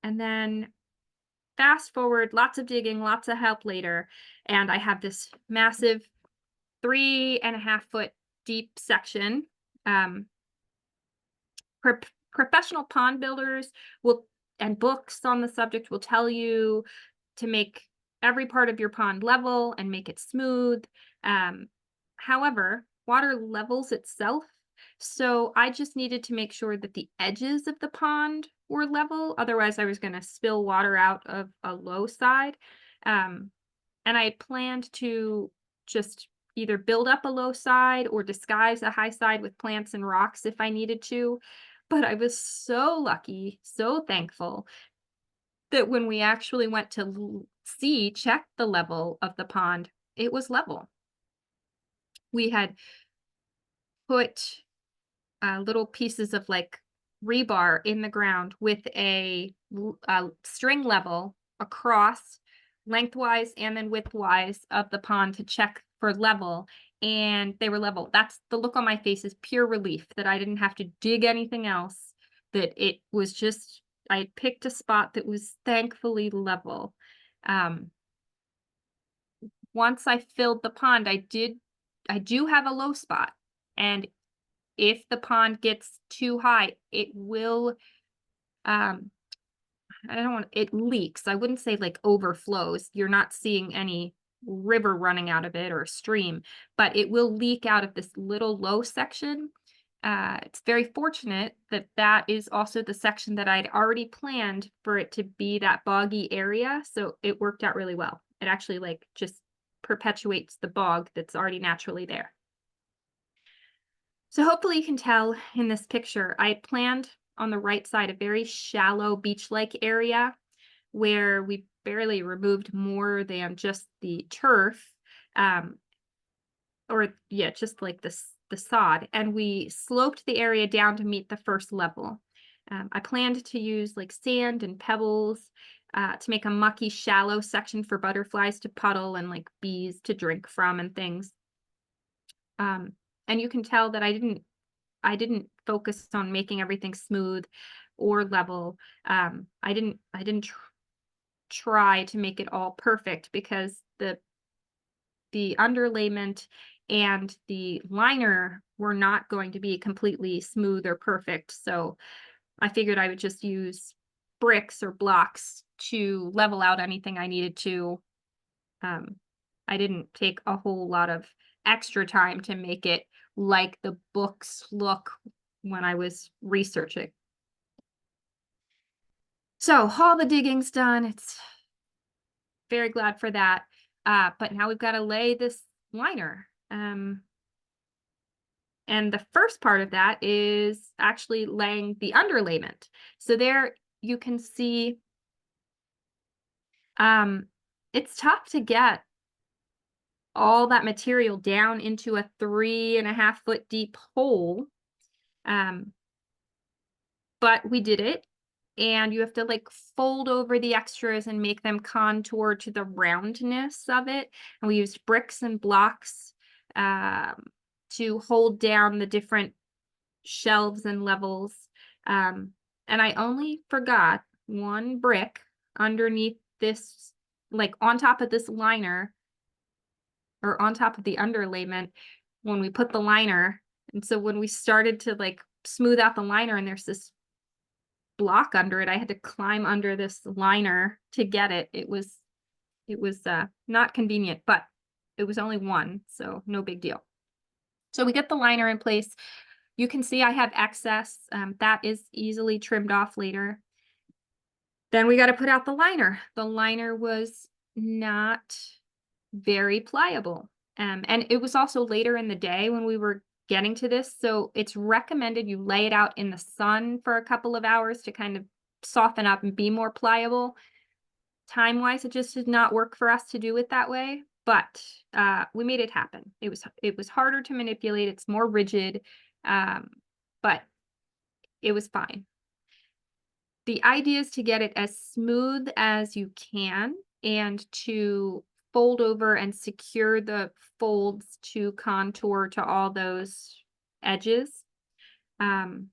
then fast forward, lots of digging, lots of help later. And I have this massive 3.5 foot deep section. Professional pond builders and books on the subject will tell you to make every part of your pond level and make it smooth. However, water levels itself. So I just needed to make sure that the edges of the pond were level. Otherwise, I was going to spill water out of a low side. And I planned to just either build up a low side or disguise a high side with plants and rocks if I needed to. But I was so lucky, so thankful that when we actually went to check the level of the pond, it was level. We had put little pieces of like rebar in the ground with a string level across lengthwise and then widthwise of the pond to check for level, and they were level. That's the look on my face, is pure relief that I didn't have to dig anything else, that it was just, I picked a spot that was thankfully level. Once I filled the pond, I do have a low spot, and if the pond gets too high, it will, it leaks. I wouldn't say like overflows. You're not seeing any river running out of it or a stream, but it will leak out of this little low section. It's very fortunate that that is also the section that I'd already planned for it to be that boggy area. So it worked out really well. It actually like just perpetuates the bog that's already naturally there. So hopefully you can tell in this picture, I had planned on the right side a very shallow beach-like area where we barely removed more than just the turf, just like the sod, and we sloped the area down to meet the first level. I planned to use like sand and pebbles to make a mucky, shallow section for butterflies to puddle and like bees to drink from and things. And you can tell that I didn't focus on making everything smooth or level. I didn't try to make it all perfect, because the underlayment and the liner were not going to be completely smooth or perfect. So I figured I would just use bricks or blocks to level out anything I needed to. I didn't take a whole lot of extra time to make it like the books look when I was researching. So all the digging's done. It's very glad for that. But now we've got to lay this liner. And the first part of that is actually laying the underlayment. So there you can see it's tough to get all that material down into a 3.5 foot deep hole. But we did it, and you have to like fold over the extras and make them contour to the roundness of it. And we used bricks and blocks to hold down the different shelves and levels. And I only forgot one brick underneath this, like on top of this liner, or on top of the underlayment when we put the liner. And so when we started to like smooth out the liner and there's this block under it, I had to climb under this liner to get it. It was not convenient, but it was only one, so no big deal. So we get the liner in place. You can see I have excess that is easily trimmed off later. Then we got to put out the liner. The liner was not very pliable. And it was also later in the day when we were getting to this. So it's recommended you lay it out in the sun for a couple of hours to kind of soften up and be more pliable. Time-wise, it just did not work for us to do it that way, but we made it happen. It was harder to manipulate. It's more rigid, but it was fine. The idea is to get it as smooth as you can and to fold over and secure the folds to contour to all those edges. Again,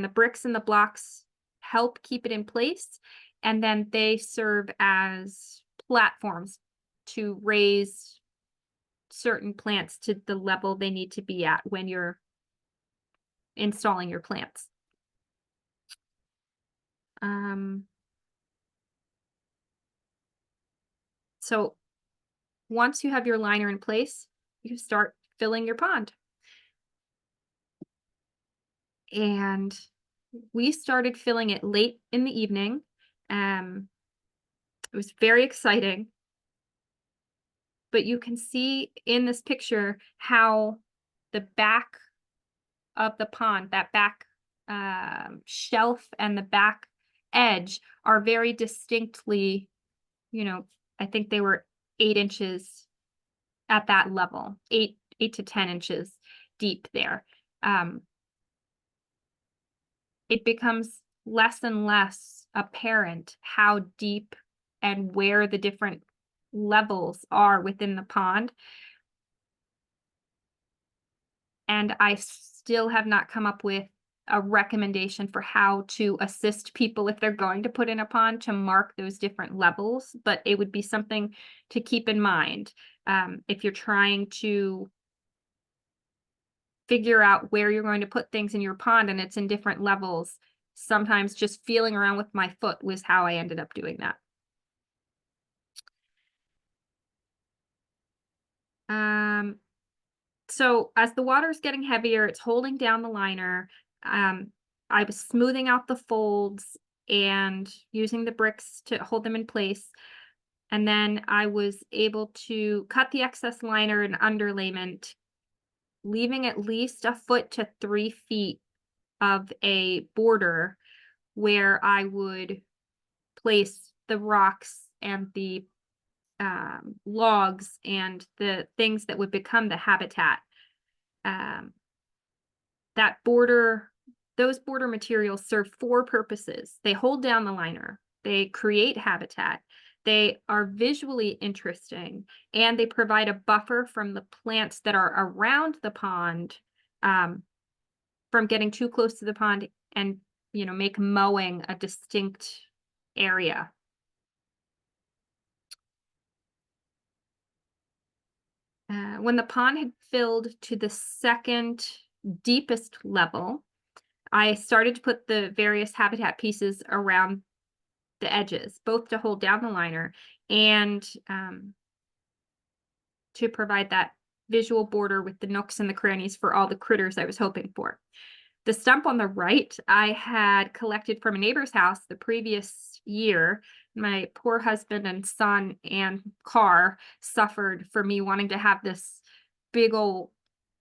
the bricks and the blocks help keep it in place, and then they serve as platforms to raise certain plants to the level they need to be at when you're installing your plants. So once you have your liner in place, you start filling your pond. And we started filling it late in the evening. It was very exciting. But you can see in this picture how the back of the pond, that back shelf and the back edge are very distinctly, I think they were 8 inches at that level, 8 to 10 inches deep there. It becomes less and less apparent how deep and where the different levels are within the pond. And I still have not come up with a recommendation for how to assist people if they're going to put in a pond to mark those different levels, but it would be something to keep in mind if you're trying to figure out where you're going to put things in your pond and it's in different levels. Sometimes just feeling around with my foot was how I ended up doing that. So as the water is getting heavier, it's holding down the liner. I was smoothing out the folds and using the bricks to hold them in place. And then I was able to cut the excess liner and underlayment, leaving at least 1 foot to 3 feet of a border where I would place the rocks and the logs and the things that would become the habitat. Those border materials serve 4 purposes. They hold down the liner, they create habitat, they are visually interesting, and they provide a buffer from the plants that are around the pond from getting too close to the pond and, make mowing a distinct area. When the pond had filled to the second deepest level, I started to put the various habitat pieces around the edges, both to hold down the liner and to provide that visual border with the nooks and the crannies for all the critters I was hoping for. The stump on the right, I had collected from a neighbor's house the previous year. My poor husband and son and car suffered for me wanting to have this big old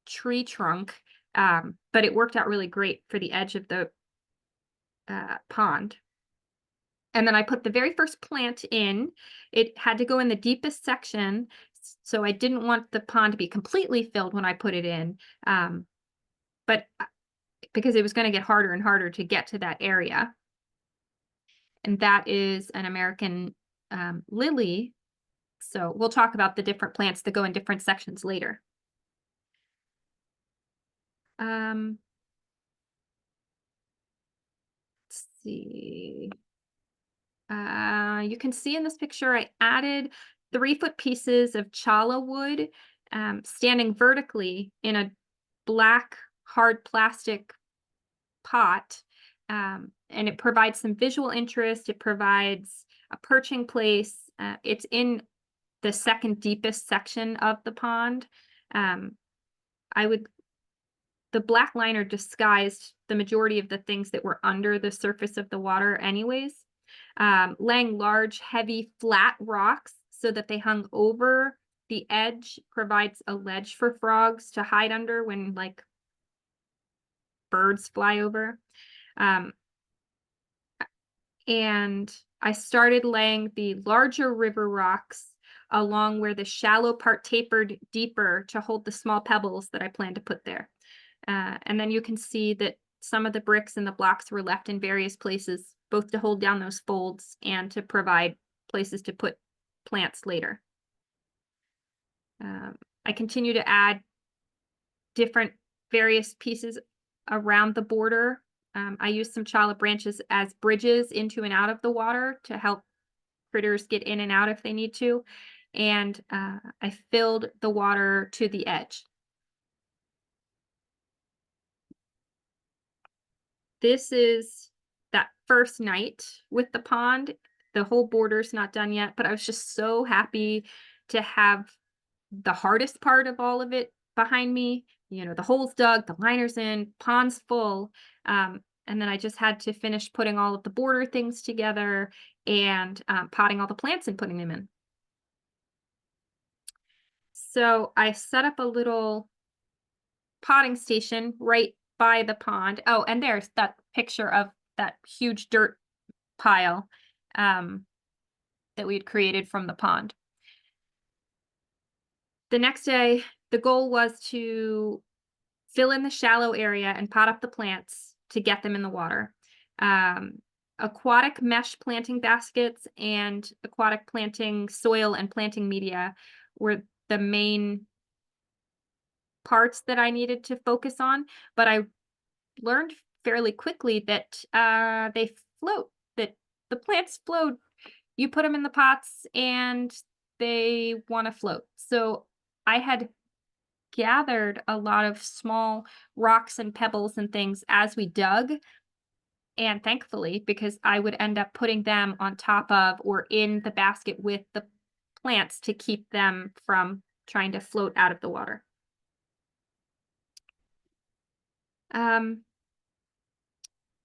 tree trunk, but it worked out really great for the edge of the pond. And then I put the very first plant in. It had to go in the deepest section, so I didn't want the pond to be completely filled when I put it in, but because it was going to get harder and harder to get to that area. And that is an American lily. So we'll talk about the different plants that go in different sections later. Let's see. You can see in this picture, I added 3-foot pieces of chala wood standing vertically in a black hard plastic pot. And it provides some visual interest. It provides a perching place. It's in the second deepest section of the pond. The black liner disguised the majority of the things that were under the surface of the water anyways. Laying large, heavy, flat rocks so that they hung over the edge provides a ledge for frogs to hide under when, like, birds fly over. And I started laying the larger river rocks along where the shallow part tapered deeper to hold the small pebbles that I plan to put there. And then you can see that some of the bricks and the blocks were left in various places, both to hold down those folds and to provide places to put plants later. I continue to add different various pieces around the border. I use some chala branches as bridges into and out of the water to help critters get in and out if they need to. And I filled the water to the edge. This is that first night with the pond. The whole border's not done yet, but I was just so happy to have the hardest part of all of it behind me, the hole's dug, the liner's in, pond's full. And then I just had to finish putting all of the border things together and potting all the plants and putting them in. So I set up a little potting station right by the pond. Oh, and there's that picture of that huge dirt pile that we had created from the pond. The next day, the goal was to fill in the shallow area and pot up the plants to get them in the water. Aquatic mesh planting baskets and aquatic planting soil and planting media were the main parts that I needed to focus on, but I learned fairly quickly that they float, that the plants float. You put them in the pots and they want to float. So I had gathered a lot of small rocks and pebbles and things as we dug. And thankfully, because I would end up putting them on top of or in the basket with the plants to keep them from trying to float out of the water.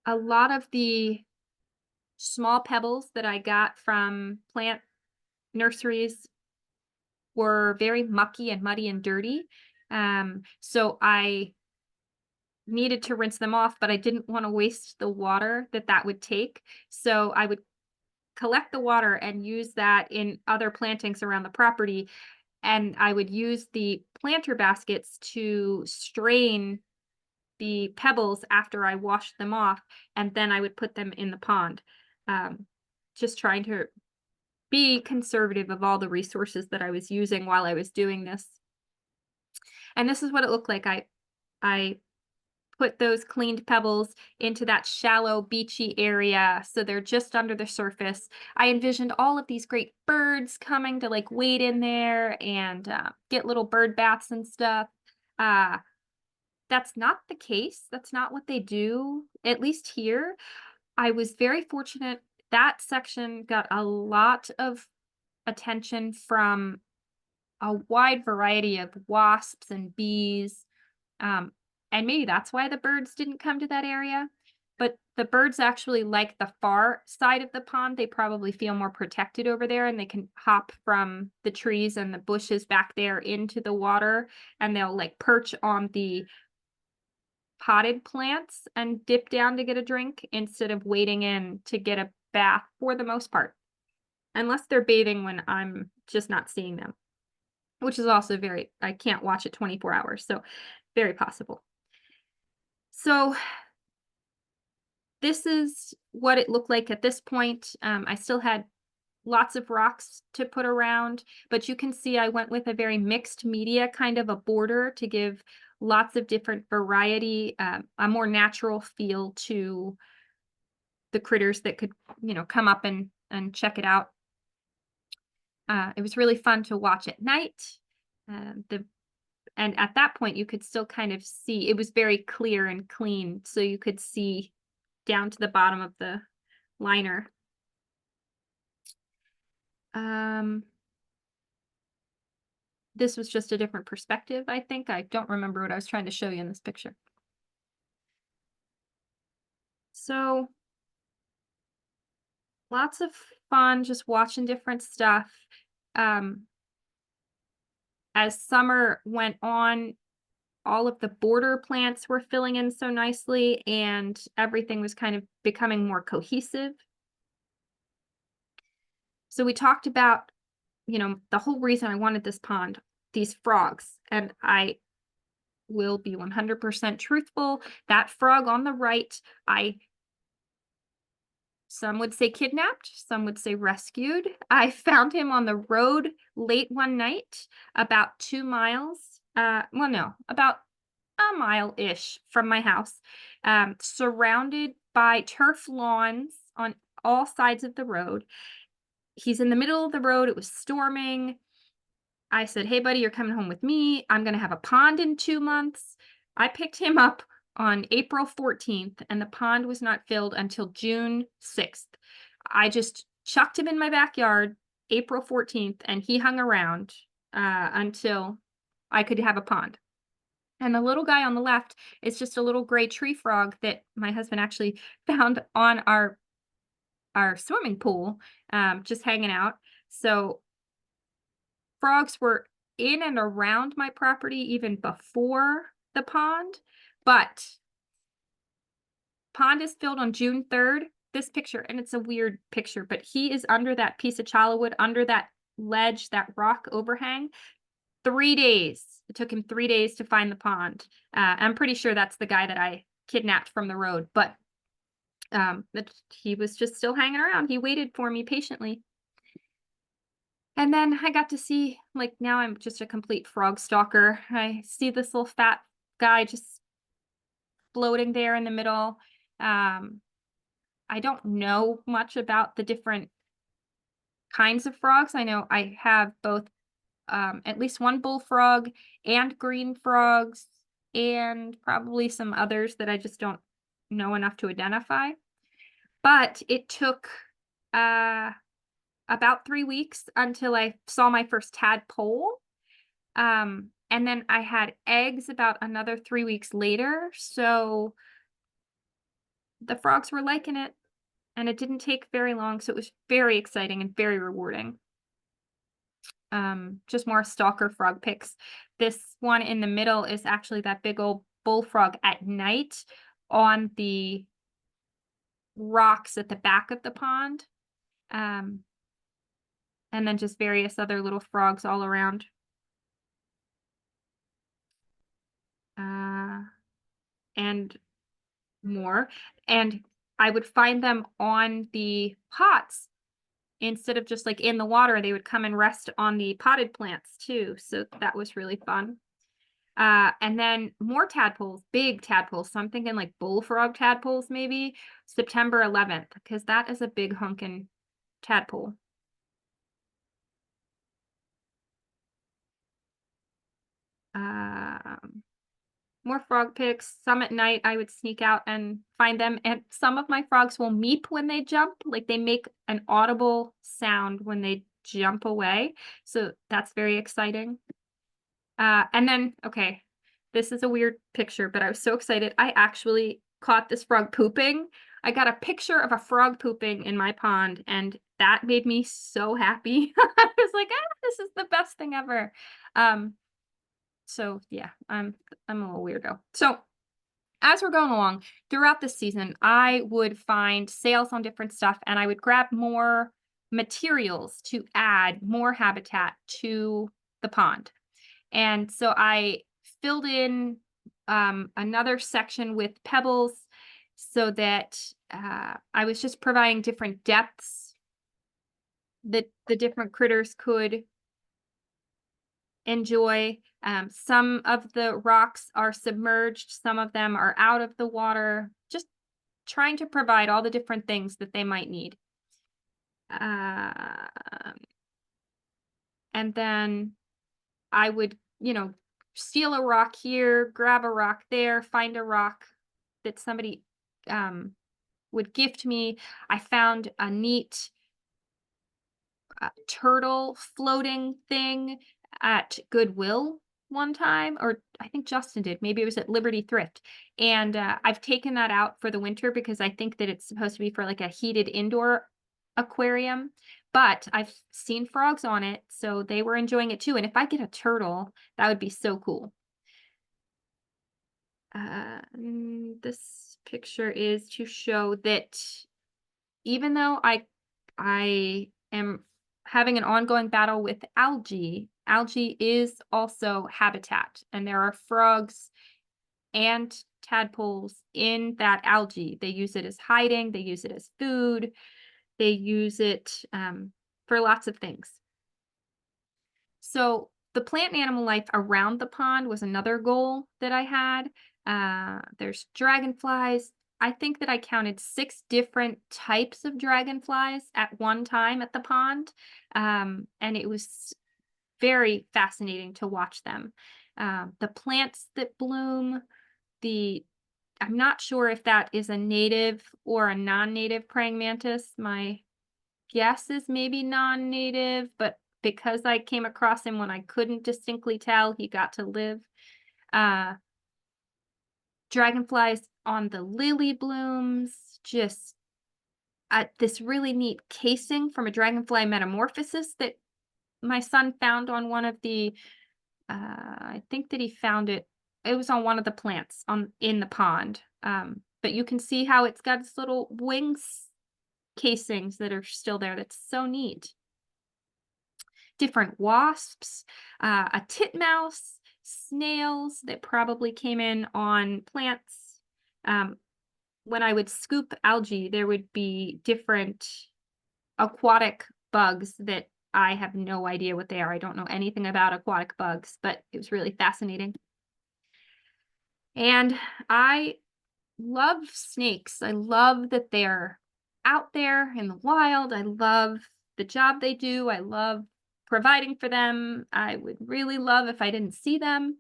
A lot of the small pebbles that I got from plant nurseries were very mucky and muddy and dirty. So I needed to rinse them off, but I didn't want to waste the water that would take. So I would collect the water and use that in other plantings around the property. And I would use the planter baskets to strain the pebbles after I washed them off, and then I would put them in the pond. Just trying to be conservative of all the resources that I was using while I was doing this. And this is what it looked like. I put those cleaned pebbles into that shallow beachy area, so they're just under the surface. I envisioned all of these great birds coming to like wade in there and get little bird baths and stuff. That's not the case. That's not what they do, at least here. I was very fortunate. That section got a lot of attention from a wide variety of wasps and bees. And maybe that's why the birds didn't come to that area. But the birds actually like the far side of the pond. They probably feel more protected over there, and they can hop from the trees and the bushes back there into the water, and they'll like perch on the potted plants and dip down to get a drink instead of wading in to get a bath for the most part. Unless they're bathing when I'm just not seeing them, which is also I can't watch it 24 hours. So very possible. So this is what it looked like at this point. I still had lots of rocks to put around, but you can see I went with a very mixed media kind of a border to give lots of different variety, a more natural feel to the critters that could, come up and check it out. It was really fun to watch at night. And at that point, you could still kind of see, it was very clear and clean, so you could see down to the bottom of the liner. This was just a different perspective, I think. I don't remember what I was trying to show you in this picture. So lots of fun just watching different stuff. As summer went on, all of the border plants were filling in so nicely, and everything was kind of becoming more cohesive. So we talked about, the whole reason I wanted this pond, these frogs, and I will be 100% truthful. That frog on the right, some would say kidnapped, some would say rescued. I found him on the road late one night, about 2 miles, about a mile-ish from my house, surrounded by turf lawns on all sides of the road. He's in the middle of the road. It was storming. I said, "Hey, buddy, you're coming home with me. I'm going to have a pond in 2 months." I picked him up on April 14th, and the pond was not filled until June 6th. I just chucked him in my backyard April 14th, and he hung around until I could have a pond. And the little guy on the left is just a little gray tree frog that my husband actually found on our swimming pool, just hanging out. So frogs were in and around my property even before the pond, but pond is filled on June 3rd. This picture, and it's a weird picture, but he is under that piece of challah under that ledge, that rock overhang. 3 days. It took him 3 days to find the pond. I'm pretty sure that's the guy that I kidnapped from the road, but he was just still hanging around. He waited for me patiently. And then I got to see, like, now I'm just a complete frog stalker. I see this little fat guy just floating there in the middle. I don't know much about the different kinds of frogs. I know I have both at least one bullfrog and green frogs and probably some others that I just don't know enough to identify. But it took about 3 weeks until I saw my first tadpole. And then I had eggs about another 3 weeks later. So the frogs were liking it, and it didn't take very long. So it was very exciting and very rewarding. Just more stalker frog pics. This one in the middle is actually that big old bullfrog at night on the rocks at the back of the pond. And then just various other little frogs all around. And more. And I would find them on the pots. Instead of just like in the water, they would come and rest on the potted plants too. So that was really fun. And then more tadpoles, big tadpoles. So I'm thinking like bullfrog tadpoles, maybe September 11th, because that is a big hunkin' tadpole. More frog pics. Some at night I would sneak out and find them. And some of my frogs will meep when they jump. Like they make an audible sound when they jump away. So that's very exciting. And then, okay, this is a weird picture, but I was so excited. I actually caught this frog pooping. I got a picture of a frog pooping in my pond, and that made me so happy. I was like, this is the best thing ever. So yeah, I'm a little weirdo. So as we're going along throughout the season, I would find sales on different stuff, and I would grab more materials to add more habitat to the pond. And so I filled in another section with pebbles so that I was just providing different depths that the different critters could enjoy. Some of the rocks are submerged, some of them are out of the water, just trying to provide all the different things that they might need. And then I would, steal a rock here, grab a rock there, find a rock that somebody would gift me. I found a neat turtle floating thing at Goodwill one time, or I think Justin did. Maybe it was at Liberty Thrift. And I've taken that out for the winter because I think that it's supposed to be for like a heated indoor aquarium. But I've seen frogs on it, so they were enjoying it too. And if I get a turtle, that would be so cool. This picture is to show that even though I am having an ongoing battle with algae is also habitat, and there are frogs and tadpoles in that algae. They use it as hiding, they use it as food, they use it for lots of things. So the plant and animal life around the pond was another goal that I had. There's dragonflies. I think that I counted 6 different types of dragonflies at one time at the pond. And it was very fascinating to watch them. The plants that bloom, I'm not sure if that is a native or a non-native praying mantis. My guess is maybe non-native, but because I came across him when I couldn't distinctly tell, he got to live. dragonflies on the lily blooms, just this really neat casing from a dragonfly metamorphosis that my son found on one of the, I think that he found it, it was on one of the plants in the pond. But you can see how it's got its little wings casings that are still there. That's so neat. Different wasps, a titmouse, snails that probably came in on plants. When I would scoop algae, there would be different aquatic bugs that I have no idea what they are. I don't know anything about aquatic bugs, but it was really fascinating. And I love snakes. I love that they're out there in the wild. I love the job they do. I love providing for them. I would really love if I didn't see them.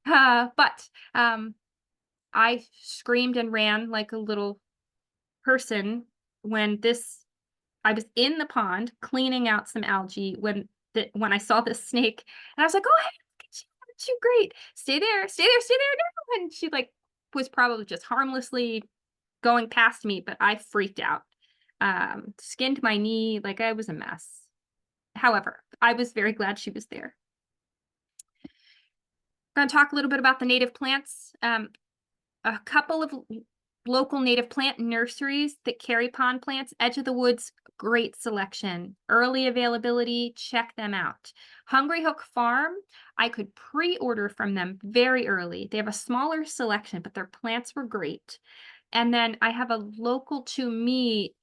But I screamed and ran like a little person when I was in the pond cleaning out some algae when I saw this snake, and I was like, "Oh, hey, look at you, great. Stay there, stay there, stay there now." And she like was probably just harmlessly going past me, but I freaked out. Skinned my knee, like I was a mess. However, I was very glad she was there. I'm going to talk a little bit about the native plants. A couple of local native plant nurseries that carry pond plants. Edge of the Woods, great selection. Early availability, check them out. Hungry Hook Farm, I could pre-order from them very early. They have a smaller selection, but their plants were great. And then I have a local to me,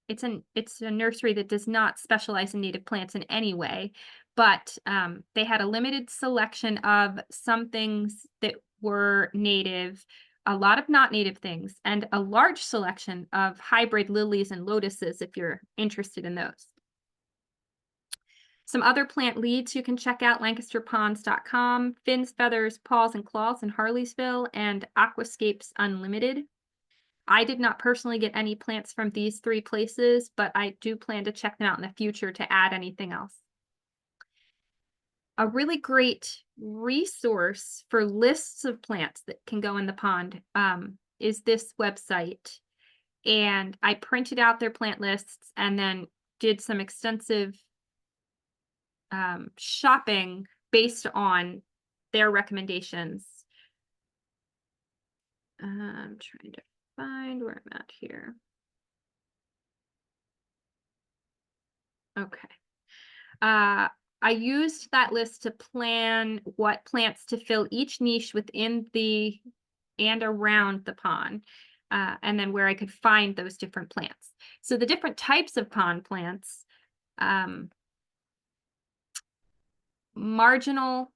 it's a nursery that does not specialize in native plants in any way, but they had a limited selection of some things that were native, a lot of not native things, and a large selection of hybrid lilies and lotuses if you're interested in those. Some other plant leads you can check out: lancasterponds.com, Fins, Feathers, Paws, and Claws in Harleysville, and Aquascapes Unlimited. I did not personally get any plants from these three places, but I do plan to check them out in the future to add anything else. A really great resource for lists of plants that can go in the pond is this website. And I printed out their plant lists and then did some extensive shopping based on their recommendations. I'm trying to find where I'm at here. Okay. I used that list to plan what plants to fill each niche within the and around the pond, and then where I could find those different plants. So the different types of pond plants, marginal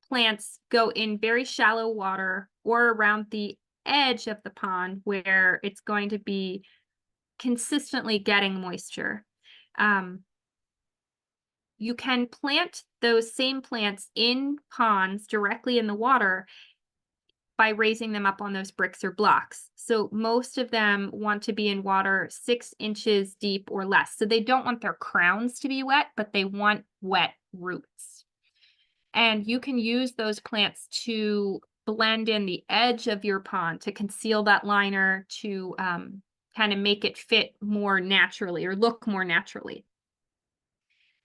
plants go in very shallow water or around the edge of the pond where it's going to be consistently getting moisture. You can plant those same plants in ponds directly in the water by raising them up on those bricks or blocks. So most of them want to be in water 6 inches deep or less. So they don't want their crowns to be wet, but they want wet roots. And you can use those plants to blend in the edge of your pond to conceal that liner, to kind of make it fit more naturally or look more naturally.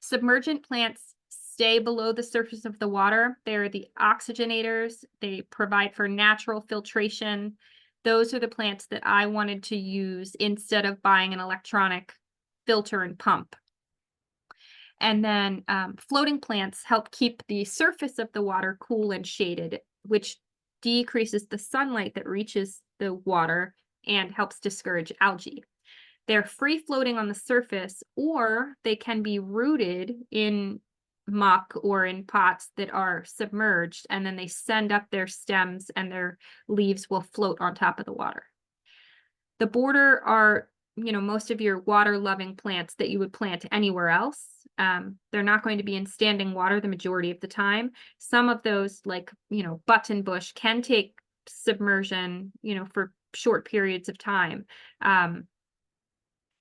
Submergent plants stay below the surface of the water. They're the oxygenators. They provide for natural filtration. Those are the plants that I wanted to use instead of buying an electronic filter and pump. And then floating plants help keep the surface of the water cool and shaded, which decreases the sunlight that reaches the water and helps discourage algae. They're free floating on the surface, or they can be rooted in muck or in pots that are submerged, and then they send up their stems and their leaves will float on top of the water. The border are, most of your water-loving plants that you would plant anywhere else. They're not going to be in standing water the majority of the time. Some of those, like, button bush, can take submersion, for short periods of time.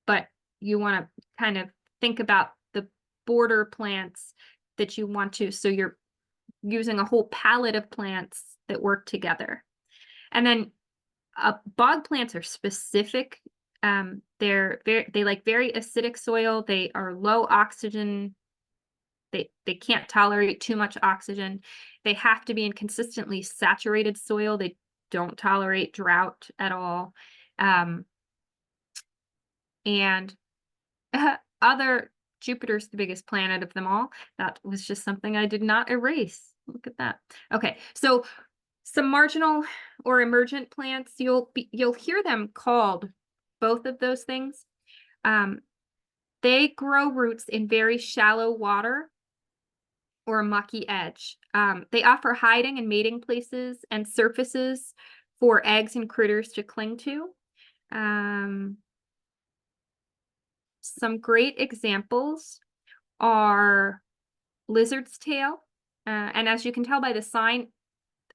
But you want to kind of think about the border plants that you want to, so you're using a whole palette of plants that work together. And then bog plants are specific. They like very acidic soil. They are low oxygen. They can't tolerate too much oxygen. They have to be in consistently saturated soil. They don't tolerate drought at all. And Jupiter's the biggest planet of them all. That was just something I did not erase. Look at that. Okay, so some marginal or emergent plants, you'll hear them called both of those things. They grow roots in very shallow water or a mucky edge. They offer hiding and mating places and surfaces for eggs and critters to cling to. Some great examples are lizard's tail. And as you can tell by the sign,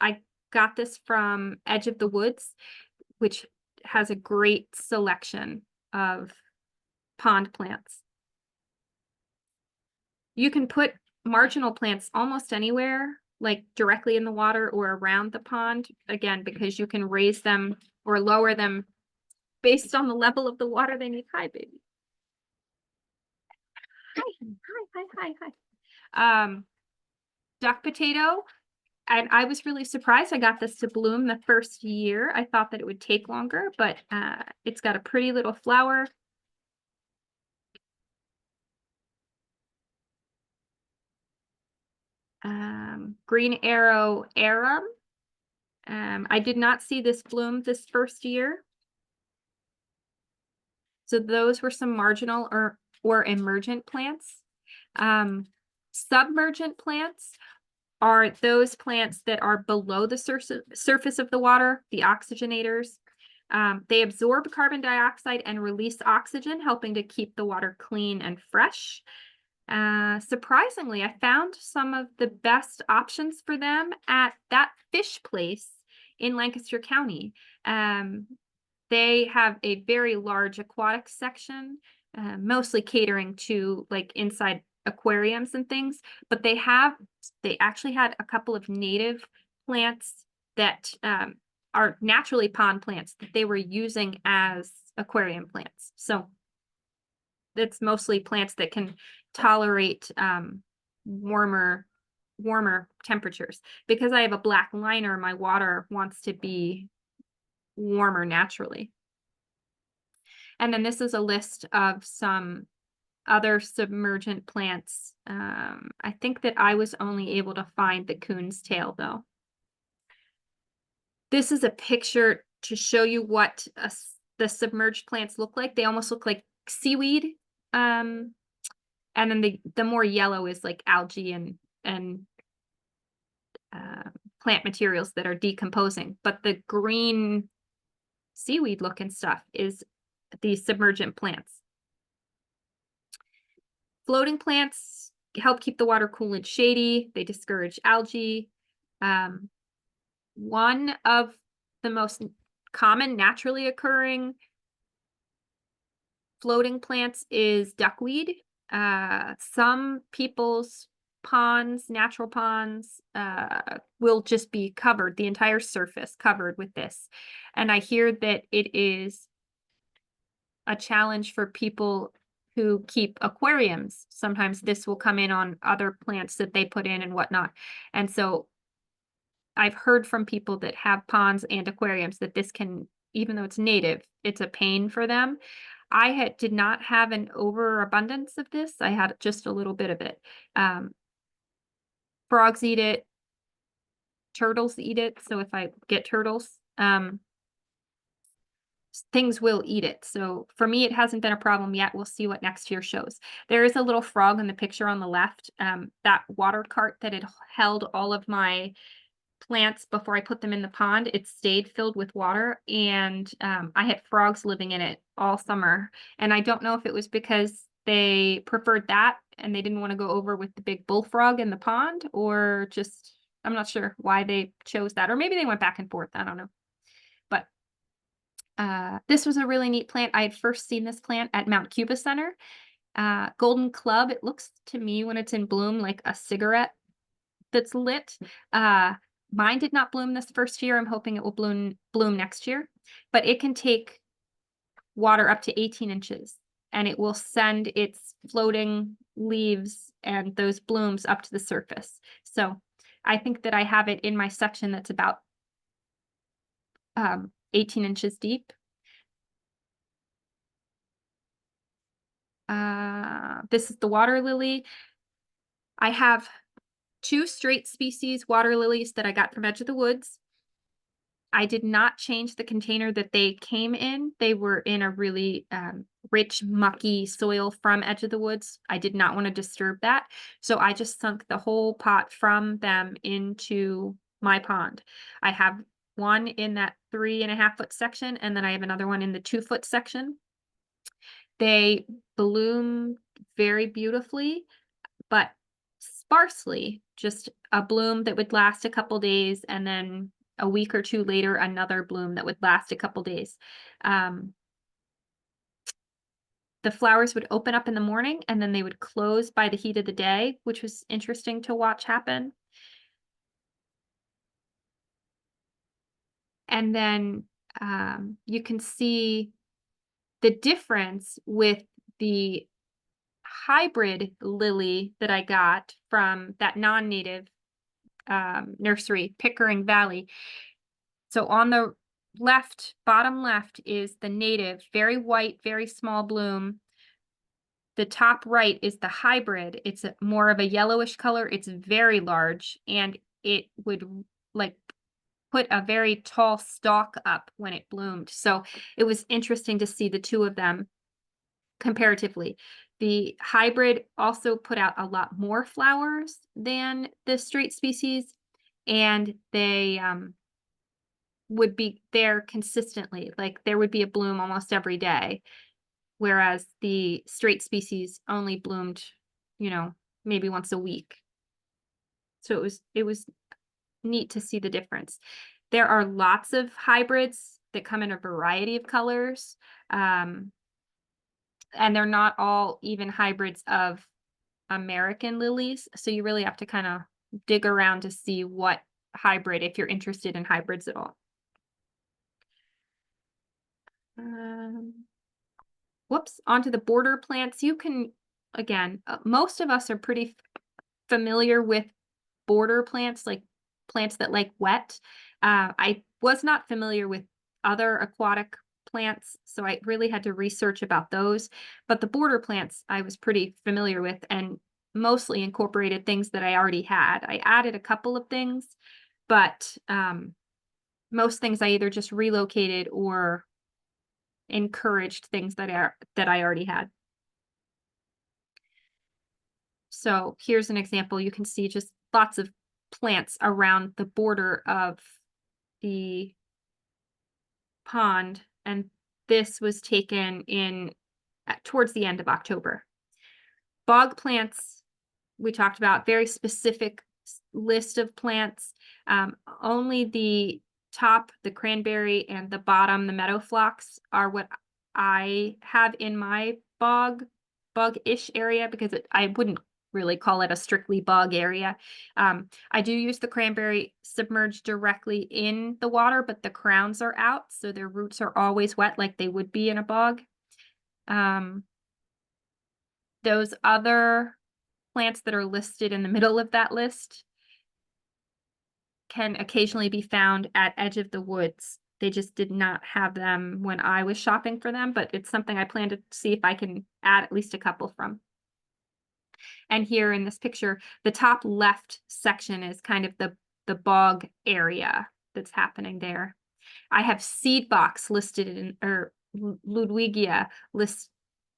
I got this from Edge of the Woods, which has a great selection of pond plants. You can put marginal plants almost anywhere, like directly in the water or around the pond, again, because you can raise them or lower them based on the level of the water they need. Hi, baby. Hi. Duck potato. And I was really surprised I got this to bloom the first year. I thought that it would take longer, but it's got a pretty little flower. Green arrow arum. I did not see this bloom this first year. So those were some marginal or emergent plants. Submergent plants are those plants that are below the surface of the water, the oxygenators. They absorb carbon dioxide and release oxygen, helping to keep the water clean and fresh. Surprisingly, I found some of the best options for them at that fish place in Lancaster County. They have a very large aquatic section, mostly catering to like inside aquariums and things, but they actually had a couple of native plants that are naturally pond plants that they were using as aquarium plants. So it's mostly plants that can tolerate warmer temperatures. Because I have a black liner, my water wants to be warmer naturally. And then this is a list of some other submergent plants. I think that I was only able to find the coon's tail though. This is a picture to show you what the submerged plants look like. They almost look like seaweed. And then the more yellow is like algae and plant materials that are decomposing. But the green seaweed looking stuff is these submergent plants. Floating plants help keep the water cool and shady. They discourage algae. One of the most common naturally occurring floating plants is duckweed. Some people's ponds, natural ponds, will just be covered, the entire surface covered with this. And I hear that it is a challenge for people who keep aquariums. Sometimes this will come in on other plants that they put in and whatnot. And so I've heard from people that have ponds and aquariums that this can, even though it's native, it's a pain for them. I did not have an overabundance of this. I had just a little bit of it. Frogs eat it. Turtles eat it. So if I get turtles, things will eat it. So for me, it hasn't been a problem yet. We'll see what next year shows. There is a little frog in the picture on the left. That water cart that had held all of my plants before I put them in the pond, it stayed filled with water, and I had frogs living in it all summer. And I don't know if it was because they preferred that and they didn't want to go over with the big bullfrog in the pond, or just, I'm not sure why they chose that, or maybe they went back and forth. I don't know. But this was a really neat plant. I had first seen this plant at Mount Cuba Center. Golden Club, it looks to me when it's in bloom like a cigarette that's lit. Mine did not bloom this first year. I'm hoping it will bloom next year, but it can take water up to 18 inches and it will send its floating leaves and those blooms up to the surface. So I think that I have it in my section that's about 18 inches deep. This is the water lily. I have 2 straight species water lilies that I got from Edge of the Woods. I did not change the container that they came in. They were in a really rich, mucky soil from Edge of the Woods. I did not want to disturb that. So I just sunk the whole pot from them into my pond. I have one in that 3.5-foot section, and then I have another one in the 2-foot section. They bloom very beautifully, but sparsely, just a bloom that would last a couple days, and then a week or 2 later, another bloom that would last a couple days. The flowers would open up in the morning and then they would close by the heat of the day, which was interesting to watch happen. And then you can see the difference with the hybrid lily that I got from that non-native nursery, Pickering Valley. So on the left, bottom left is the native, very white, very small bloom. The top right is the hybrid. It's more of a yellowish color. It's very large, and it would like put a very tall stalk up when it bloomed. So it was interesting to see the two of them comparatively. The hybrid also put out a lot more flowers than the straight species, and they would be there consistently. Like there would be a bloom almost every day, whereas the straight species only bloomed, maybe once a week. So it was neat to see the difference. There are lots of hybrids that come in a variety of colors. And they're not all even hybrids of American lilies. So you really have to kind of dig around to see what hybrid, if you're interested in hybrids at all. Whoops, onto the border plants. You can, again, most of us are pretty familiar with border plants, like plants that like wet. I was not familiar with other aquatic plants, so I really had to research about those. But the border plants I was pretty familiar with and mostly incorporated things that I already had. I added a couple of things, but most things I either just relocated or encouraged things that I already had. So here's an example. You can see just lots of plants around the border of the pond, and this was taken in towards the end of October. Bog plants, we talked about, very specific list of plants. Only the top, the cranberry, and the bottom, the meadow phlox, are what I have in my bog-ish area, because I wouldn't really call it a strictly bog area. I do use the cranberry submerged directly in the water, but the crowns are out, so their roots are always wet like they would be in a bog. Those other plants that are listed in the middle of that list can occasionally be found at Edge of the Woods. They just did not have them when I was shopping for them, but it's something I plan to see if I can add at least a couple from. And here in this picture, the top left section is kind of the bog area that's happening there. I have seed box listed in, or Ludwigia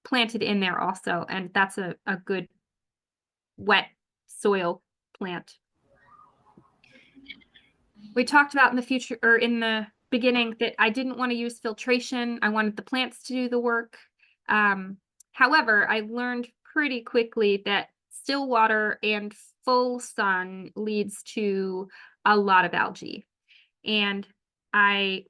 planted in there also, and that's a good wet soil plant. We talked about in the future, or in the beginning, that I didn't want to use filtration. I wanted the plants to do the work. However, I learned pretty quickly that still water and full sun leads to a lot of algae. And I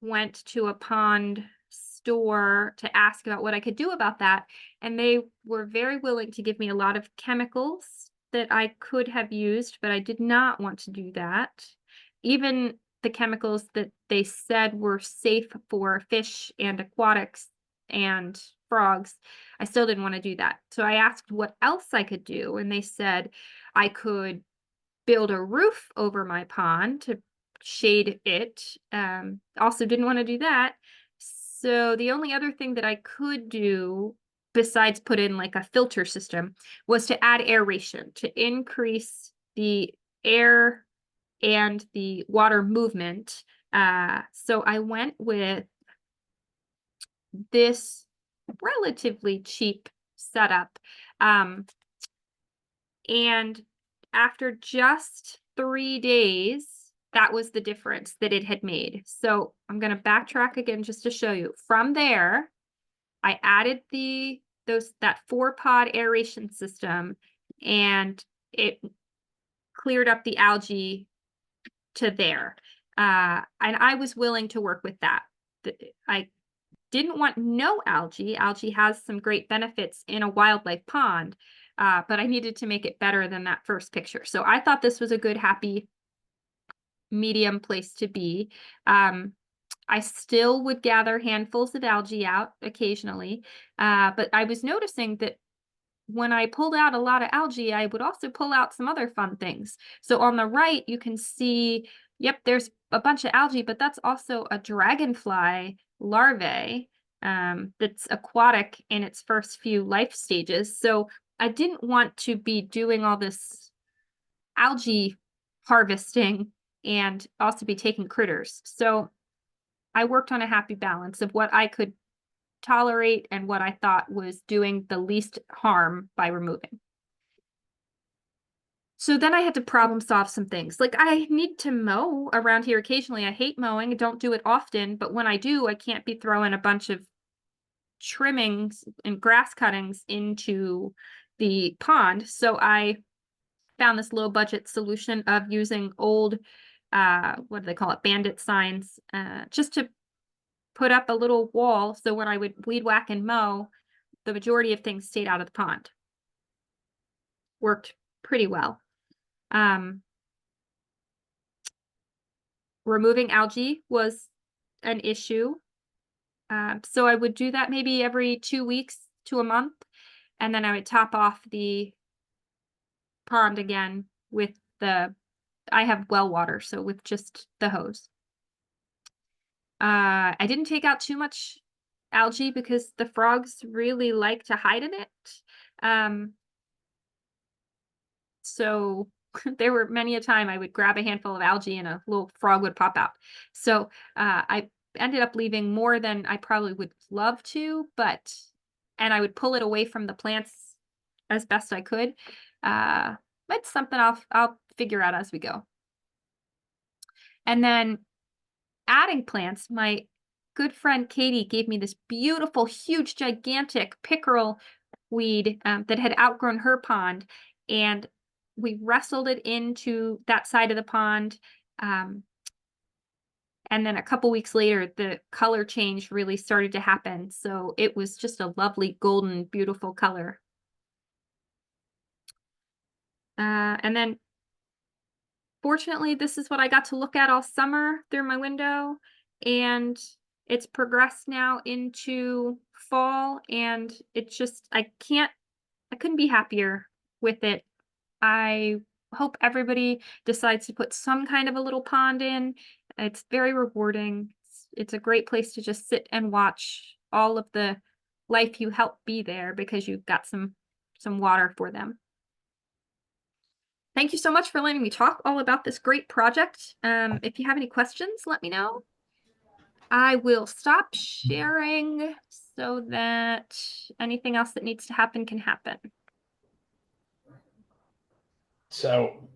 went to a pond store to ask about what I could do about that. And they were very willing to give me a lot of chemicals that I could have used, but I did not want to do that. even the chemicals that they said were safe for fish and aquatics and frogs, I still didn't want to do that. So I asked what else I could do, and they said I could build a roof over my pond to shade it. Also didn't want to do that. So the only other thing that I could do besides put in like a filter system was to add aeration to increase the air and the water movement. So I went with this relatively cheap setup. And after just 3 days, that was the difference that it had made. So I'm going to backtrack again just to show you. From there, I added that 4-pod aeration system, and it cleared up the algae to there. And I was willing to work with that. I didn't want no algae. Algae has some great benefits in a wildlife pond, but I needed to make it better than that first picture. So I thought this was a good, happy medium place to be. I still would gather handfuls of algae out occasionally, but I was noticing that when I pulled out a lot of algae, I would also pull out some other fun things. So on the right, you can see, yep, there's a bunch of algae, but that's also a dragonfly larvae that's aquatic in its first few life stages. So I didn't want to be doing all this algae harvesting and also be taking critters. So I worked on a happy balance of what I could tolerate and what I thought was doing the least harm by removing. So then I had to problem solve some things. Like, I need to mow around here occasionally. I hate mowing. I don't do it often, but when I do, I can't be throwing a bunch of trimmings and grass cuttings into the pond. So I found this low budget solution of using old, what do they call it? Bandit signs, just to put up a little wall. So when I would weed whack and mow, the majority of things stayed out of the pond. Worked pretty well. Removing algae was an issue. So I would do that maybe every 2 weeks to a month. And then I would top off the pond again with I have well water, so with just the hose. I didn't take out too much algae because the frogs really like to hide in it. So there were many a time I would grab a handful of algae and a little frog would pop out. So I ended up leaving more than I probably would love to, and I would pull it away from the plants as best I could. It's something I'll figure out as we go. And then adding plants, my good friend Katie gave me this beautiful, huge, gigantic pickerel weed that had outgrown her pond, and we wrestled it into that side of the pond. And then a couple weeks later, the color change really started to happen. So it was just a lovely, golden, beautiful color. And then fortunately, this is what I got to look at all summer through my window, and it's progressed now into fall, and it's just, I couldn't be happier with it. I hope everybody decides to put some kind of a little pond in. It's very rewarding. It's a great place to just sit and watch all of the life you help be there because you've got some water for them. Thank you so much for letting me talk all about this great project. If you have any questions, let me know. I will stop sharing so that anything else that needs to happen can happen. So,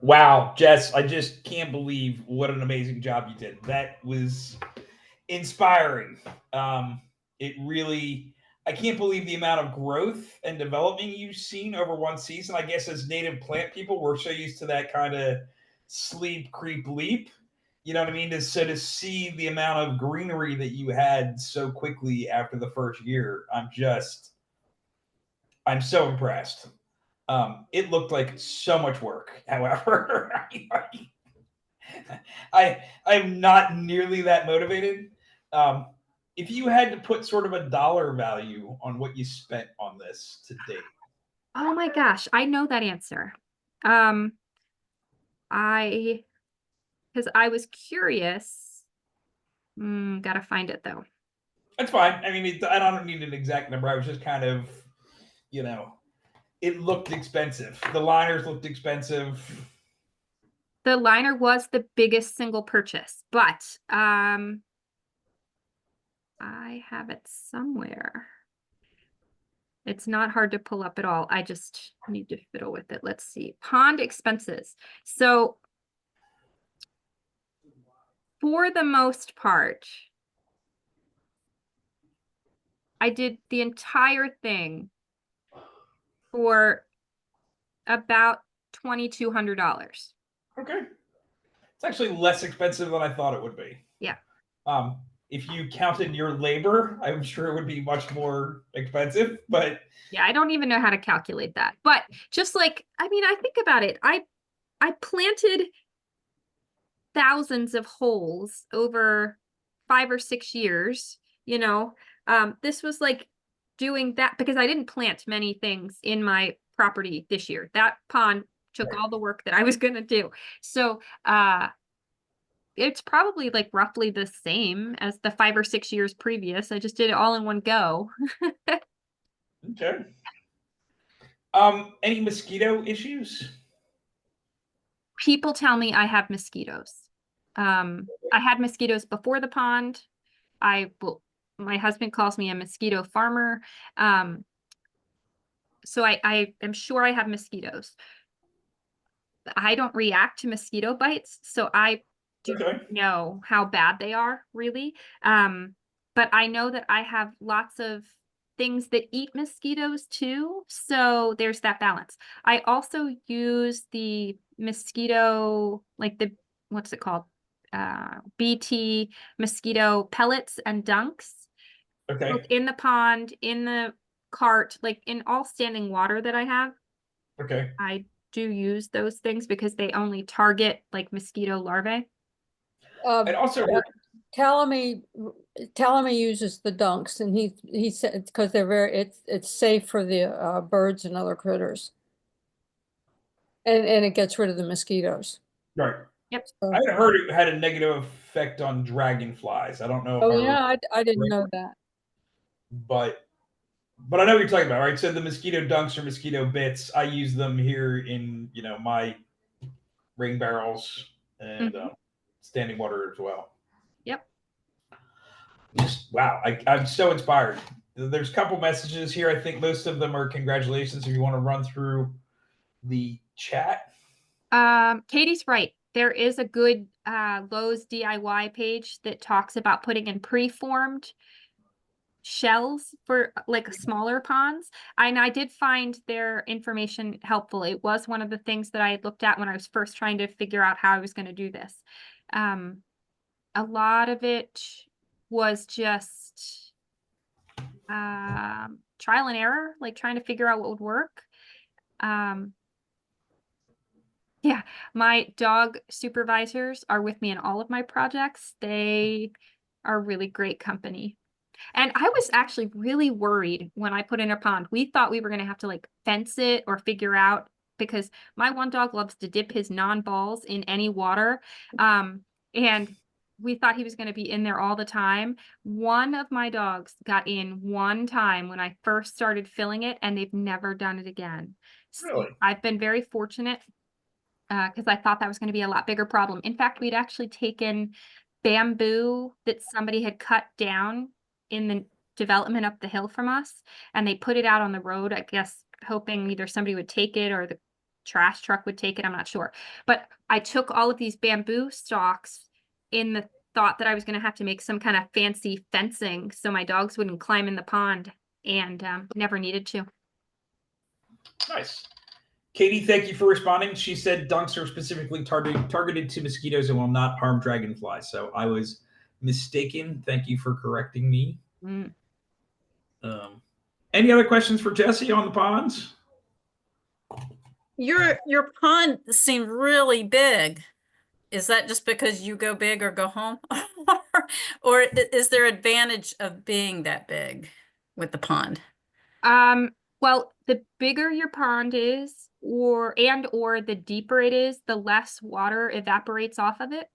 wow, Jess, I just can't believe what an amazing job you did. That was inspiring. It really, I can't believe the amount of growth and development you've seen over one season. I guess as native plant people, we're so used to that kind of sleep, creep, leap. You know what I mean? So to see the amount of greenery that you had so quickly after the first year, I'm so impressed. It looked like so much work. However, I'm not nearly that motivated. If you had to put sort of a dollar value on what you spent on this to date. Oh my gosh, I know that answer. Because I was curious. Gotta find it though. That's fine. I mean, I don't need an exact number. I was just kind of, it looked expensive. The liners looked expensive. The liner was the biggest single purchase, but I have it somewhere. It's not hard to pull up at all. I just need to fiddle with it. Let's see. Pond expenses. So for the most part, I did the entire thing for about $2,200. Okay. It's actually less expensive than I thought it would be. Yeah. If you counted your labor, I'm sure it would be much more expensive, but yeah, I don't even know how to calculate that. But just like, I mean, I think about it. I planted thousands of holes over 5 or 6 years, this was like doing that because I didn't plant many things in my property this year. That pond took all the work that I was going to do. So, it's probably like roughly the same as the 5 or 6 years previous. I just did it all in one go. Okay. Any mosquito issues? People tell me I have mosquitoes. I had mosquitoes before the pond. My husband calls me a mosquito farmer. So I am sure I have mosquitoes. I don't react to mosquito bites, so I don't know how bad they are really. But I know that I have lots of things that eat mosquitoes too. So there's that balance. I also use the mosquito, like what's it called? BT mosquito pellets and dunks. Okay. Both in the pond, in the cart, like in all standing water that I have. Okay. I do use those things because they only target like mosquito larvae. And also Talamy uses the dunks, and he said because they're it's safe for the birds and other critters, and it gets rid of the mosquitoes. Right. Yep. I had heard it had a negative effect on dragonflies. I don't know. Oh yeah, I didn't know that. But I know what you're talking about, right? So the mosquito dunks or mosquito bits, I use them here in my rain barrels and standing water as well. Yep. Just wow, I'm so inspired. There's a couple messages here. I think most of them are congratulations. If you want to run through the chat. Katie's right. There is a good Lowe's DIY page that talks about putting in preformed shells for like smaller ponds. And I did find their information helpful. It was one of the things that I had looked at when I was first trying to figure out how I was going to do this. A lot of it was just trial and error, like trying to figure out what would work. Yeah, my dog supervisors are with me in all of my projects. They are really great company. And I was actually really worried when I put in a pond. We thought we were going to have to like fence it or figure out, because my one dog loves to dip his non-balls in any water. And we thought he was going to be in there all the time. One of my dogs got in one time when I first started filling it, and they've never done it again. Really? So I've been very fortunate because I thought that was going to be a lot bigger problem. In fact, we'd actually taken bamboo that somebody had cut down in the development up the hill from us, and they put it out on the road, I guess, hoping either somebody would take it or the trash truck would take it. I'm not sure. But I took all of these bamboo stalks in the thought that I was going to have to make some kind of fancy fencing so my dogs wouldn't climb in the pond, and never needed to. Nice. Katie, thank you for responding. She said dunks are specifically targeted to mosquitoes and will not harm dragonflies. So I was mistaken. Thank you for correcting me. Any other questions for Jessie on the ponds? Your pond seemed really big. Is that just because you go big or go home? Or is there advantage of being that big with the pond? Well, the bigger your pond is, or the deeper it is, the less water evaporates off of it.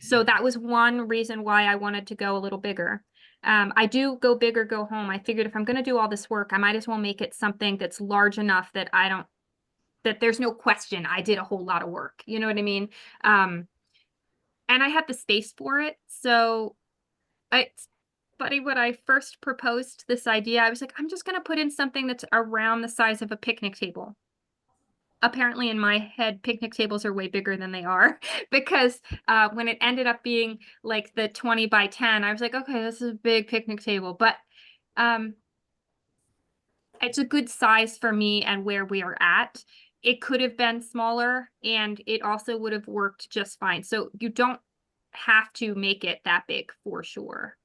So that was one reason why I wanted to go a little bigger. I do go big or go home. I figured if I'm going to do all this work, I might as well make it something that's large enough that that there's no question I did a whole lot of work. You know what I mean? And I had the space for it. So it's funny, when I first proposed this idea, I was like, I'm just going to put in something that's around the size of a picnic table. Apparently in my head, picnic tables are way bigger than they are, because when it ended up being like the 20 by 10, I was like, okay, this is a big picnic table, but it's a good size for me and where we are at. It could have been smaller and it also would have worked just fine. So you don't have to make it that big for sure.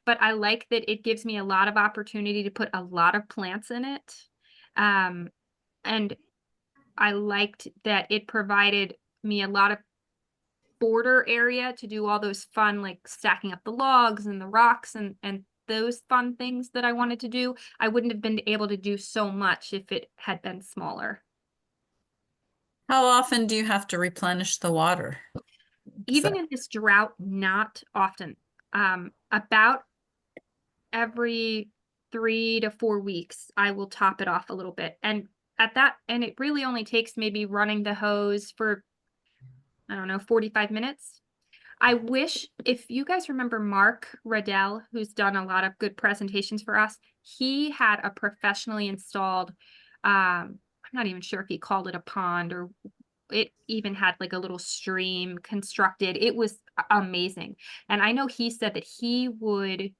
But I like that it gives me a lot of opportunity to put a lot of plants in it. And I liked that it provided me a lot of border area to do all those fun, like stacking up the logs and the rocks and those fun things that I wanted to do. I wouldn't have been able to do so much if it had been smaller. How often do you have to replenish the water? Even in this drought, not often. About every 3 to 4 weeks, I will top it off a little bit. And it really only takes maybe running the hose for, I don't know, 45 minutes. I wish, if you guys remember Mark Riddell, who's done a lot of good presentations for us, he had a professionally installed, I'm not even sure if he called it a pond, or it even had like a little stream constructed. It was amazing. And I know he said that he would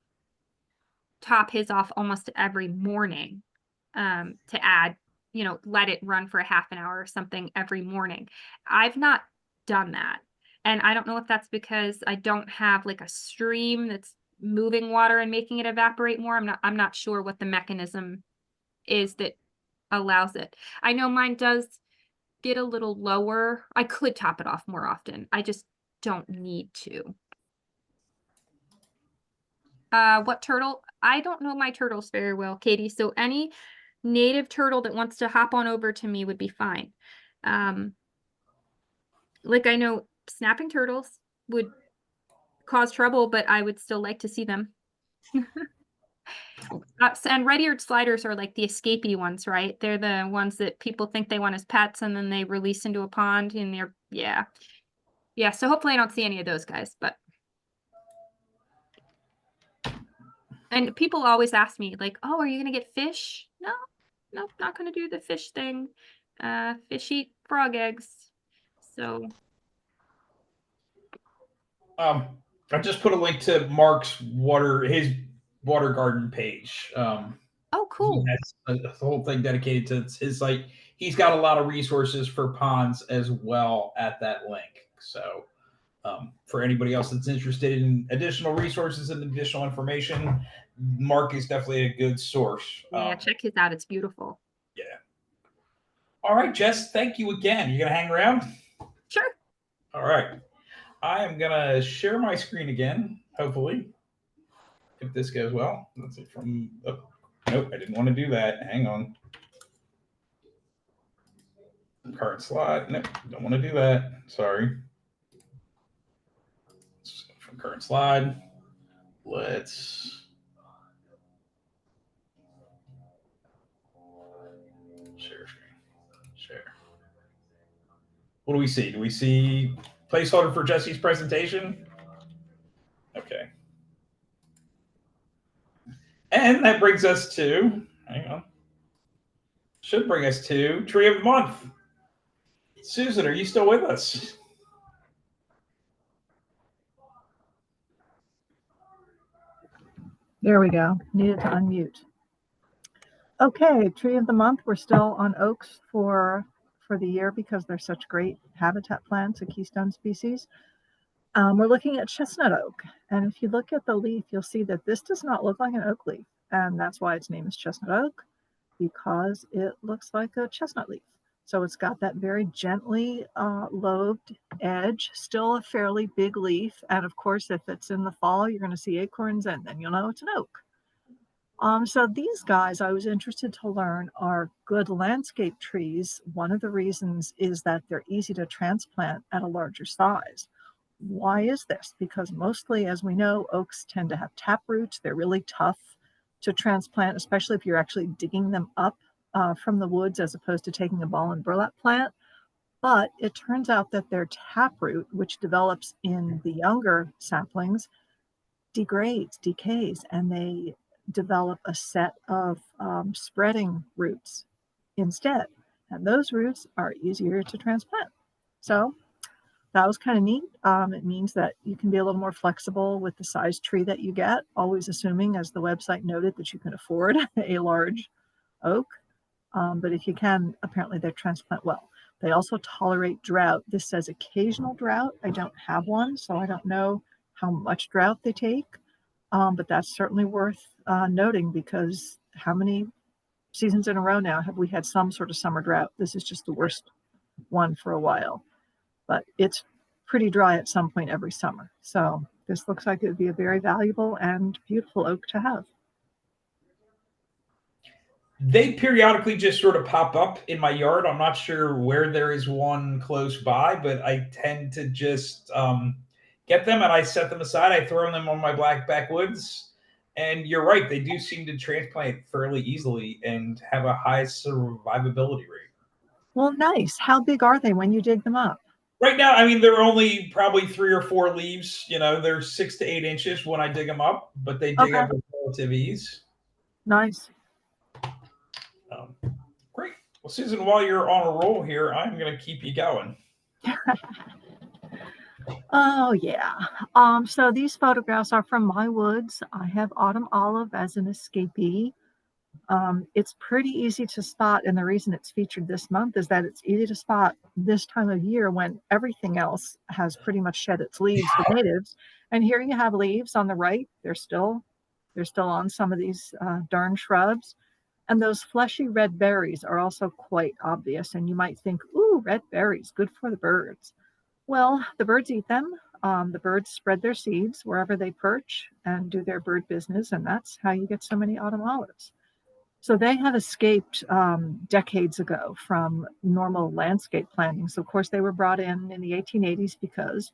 top his off almost every morning, to add, let it run for a half an hour or something every morning. I've not done that. And I don't know if that's because I don't have like a stream that's moving water and making it evaporate more. I'm not sure what the mechanism is that allows it. I know mine does get a little lower. I could top it off more often. I just don't need to. What turtle? I don't know my turtles very well, Katie. So any native turtle that wants to hop on over to me would be fine. Like I know snapping turtles would cause trouble, but I would still like to see them. And red-eared sliders are like the escapee ones, right? They're the ones that people think they want as pets and then they release into a pond and yeah. So hopefully I don't see any of those guys, and people always ask me like, oh, are you going to get fish? No, not going to do the fish thing. Fish eat frog eggs. So. I just put a link to Mark's his water garden page. Oh, cool. He has a whole thing dedicated to his site. He's got a lot of resources for ponds as well at that link. So for anybody else that's interested in additional resources and additional information, Mark is definitely a good source. Yeah, check his out. It's beautiful. Yeah. All right, Jess, thank you again. You going to hang around? Sure. All right. I am going to share my screen again, hopefully, if this goes well. Let's see nope, I didn't want to do that. Hang on. Current slide. Nope, don't want to do that. Sorry. From current slide, let's share screen. Share. What do we see? Do we see placeholder for Jessie's presentation? Okay. And that brings us to, hang on, should bring us to Tree of the Month. Susan, are you still with us? There we go. Needed to unmute. Okay, Tree of the Month. We're still on oaks for the year because they're such great habitat plants, a keystone species. We're looking at chestnut oak. And if you look at the leaf, you'll see that this does not look like an oak leaf. And that's why its name is chestnut oak, because it looks like a chestnut leaf. So it's got that very gently lobed edge, still a fairly big leaf. And of course, if it's in the fall, you're going to see acorns, and then you'll know it's an oak. So these guys, I was interested to learn, are good landscape trees. One of the reasons is that they're easy to transplant at a larger size. Why is this? Because mostly, as we know, oaks tend to have tap roots. They're really tough to transplant, especially if you're actually digging them up from the woods as opposed to taking a ball and burlap plant. But it turns out that their taproot, which develops in the younger saplings, degrades, decays, and they develop a set of spreading roots instead. And those roots are easier to transplant. So that was kind of neat. It means that you can be a little more flexible with the size tree that you get, always assuming, as the website noted, that you can afford a large oak. But if you can, apparently they transplant well. They also tolerate drought. This says occasional drought. I don't have one, so I don't know how much drought they take. But that's certainly worth noting, because how many seasons in a row now have we had some sort of summer drought? This is just the worst one for a while. But it's pretty dry at some point every summer. So this looks like it would be a very valuable and beautiful oak to have. They periodically just sort of pop up in my yard. I'm not sure where there is one close by, but I tend to just get them and I set them aside. I throw them on my black backwoods. And you're right, they do seem to transplant fairly easily and have a high survivability rate. Well, nice. How big are they when you dig them up? Right now, I mean, they're only probably 3 or 4 leaves. You know, they're 6 to 8 inches when I dig them up, but they dig up with relative ease. Nice. Great. Well, Susan, while you're on a roll here, I'm going to keep you going. Oh, yeah. So these photographs are from my woods. I have autumn olive as an escapee. It's pretty easy to spot, and the reason it's featured this month is that it's easy to spot this time of year when everything else has pretty much shed its leaves, the natives. And here you have leaves on the right. They're still on some of these darn shrubs. And those fleshy red berries are also quite obvious. And you might think, ooh, red berries, good for the birds. Well, the birds eat them. The birds spread their seeds wherever they perch and do their bird business. And that's how you get so many autumn olives. So they have escaped decades ago from normal landscape planting. So, of course, they were brought in the 1880s because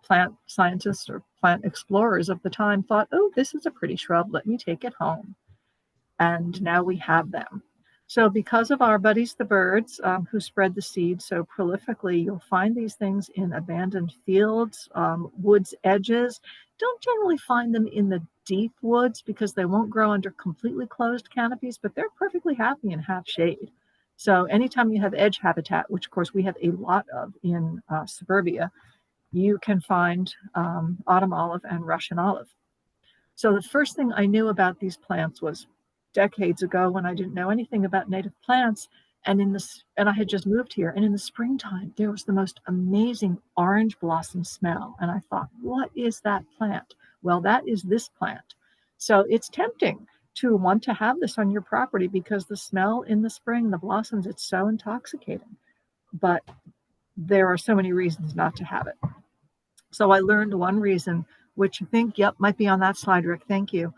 plant scientists or plant explorers of the time thought, oh, this is a pretty shrub. Let me take it home. And now we have them. So because of our buddies, the birds, who spread the seed so prolifically, you'll find these things in abandoned fields, woods edges. Don't generally find them in the deep woods because they won't grow under completely closed canopies, but they're perfectly happy in half shade. So anytime you have edge habitat, which of course we have a lot of in suburbia, you can find autumn olive and Russian olive. So the first thing I knew about these plants was decades ago when I didn't know anything about native plants, and I had just moved here, and in the springtime there was the most amazing orange blossom smell, and I thought, what is that plant? Well, that is this plant. So it's tempting to want to have this on your property because the smell in the spring, the blossoms, it's so intoxicating. But there are so many reasons not to have it. So I learned one reason, which I think, yep, might be on that slide, Rick. Thank you.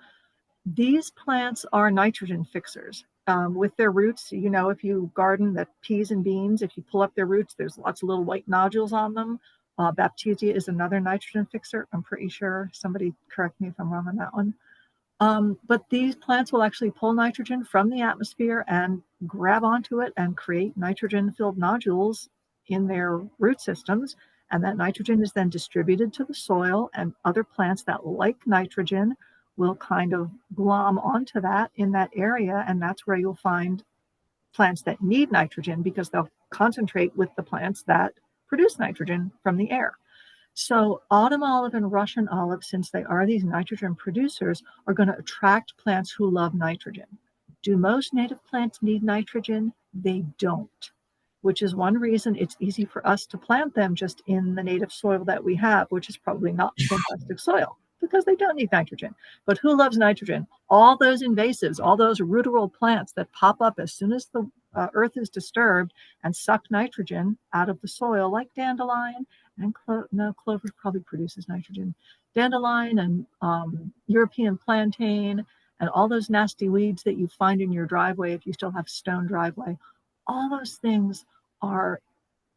These plants are nitrogen fixers. With their roots, you know, if you garden the peas and beans, if you pull up their roots, there's lots of little white nodules on them. Baptisia is another nitrogen fixer. I'm pretty sure. Somebody correct me if I'm wrong on that one. But these plants will actually pull nitrogen from the atmosphere and grab onto it and create nitrogen-filled nodules in their root systems. And that nitrogen is then distributed to the soil, and other plants that like nitrogen will kind of glom onto that in that area. And that's where you'll find plants that need nitrogen because they'll concentrate with the plants that produce nitrogen from the air. So autumn olive and Russian olive, since they are these nitrogen producers, are going to attract plants who love nitrogen. Do most native plants need nitrogen? They don't, which is one reason it's easy for us to plant them just in the native soil that we have, which is probably not fantastic soil, because they don't need nitrogen. But who loves nitrogen? All those invasives, all those ruderal plants that pop up as soon as the earth is disturbed, and suck nitrogen out of the soil, like dandelion and clover probably produces nitrogen. Dandelion and European plantain and all those nasty weeds that you find in your driveway if you still have stone driveway, all those things are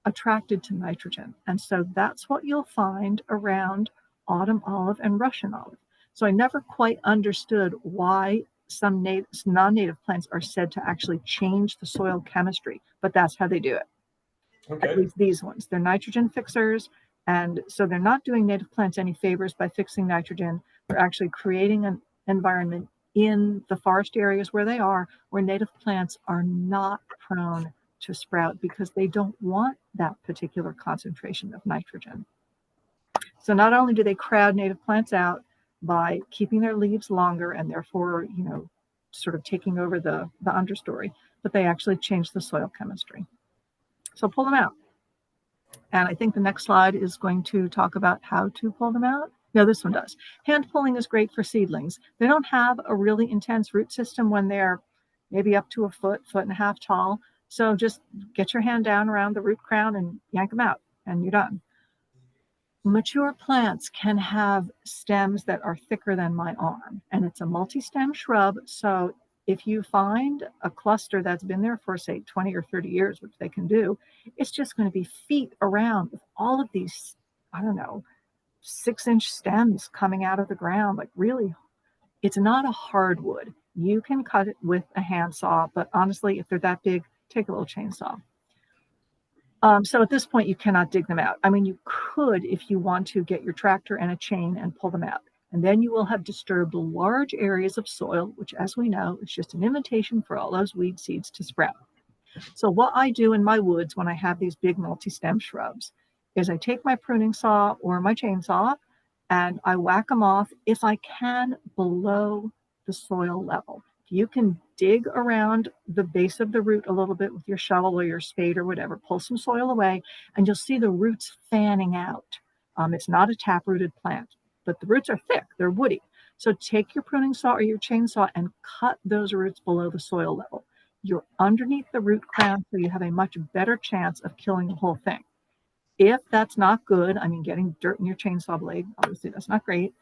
attracted to nitrogen. And so that's what you'll find around autumn olive and Russian olive. So I never quite understood why some non-native plants are said to actually change the soil chemistry, but that's how they do it. Okay. At least these ones. They're nitrogen fixers. And so they're not doing native plants any favors by fixing nitrogen. They're actually creating an environment in the forest areas where they are, where native plants are not prone to sprout because they don't want that particular concentration of nitrogen. So not only do they crowd native plants out by keeping their leaves longer and therefore, sort of taking over the understory, but they actually change the soil chemistry. So pull them out. And I think the next slide is going to talk about how to pull them out. No, this one does. Hand pulling is great for seedlings. They don't have a really intense root system when they're maybe up to a foot and a half tall. So just get your hand down around the root crown and yank them out, and you're done. Mature plants can have stems that are thicker than my arm, and it's a multi-stem shrub. So if you find a cluster that's been there for, say, 20 or 30 years, which they can do, it's just going to be feet around with all of these, 6-inch stems coming out of the ground. Like, really, it's not a hardwood. You can cut it with a handsaw, but honestly, if they're that big, take a little chainsaw. So at this point, you cannot dig them out. I mean, you could, if you want to, get your tractor and a chain and pull them out. And then you will have disturbed large areas of soil, which, as we know, is just an invitation for all those weed seeds to sprout. So what I do in my woods when I have these big multi-stem shrubs is I take my pruning saw or my chainsaw and I whack them off, if I can, below the soil level. You can dig around the base of the root a little bit with your shovel or your spade or whatever, pull some soil away, and you'll see the roots fanning out. It's not a tap-rooted plant, but the roots are thick, they're woody. So take your pruning saw or your chainsaw and cut those roots below the soil level. You're underneath the root crown, so you have a much better chance of killing the whole thing. If that's not good, getting dirt in your chainsaw blade, obviously that's not great.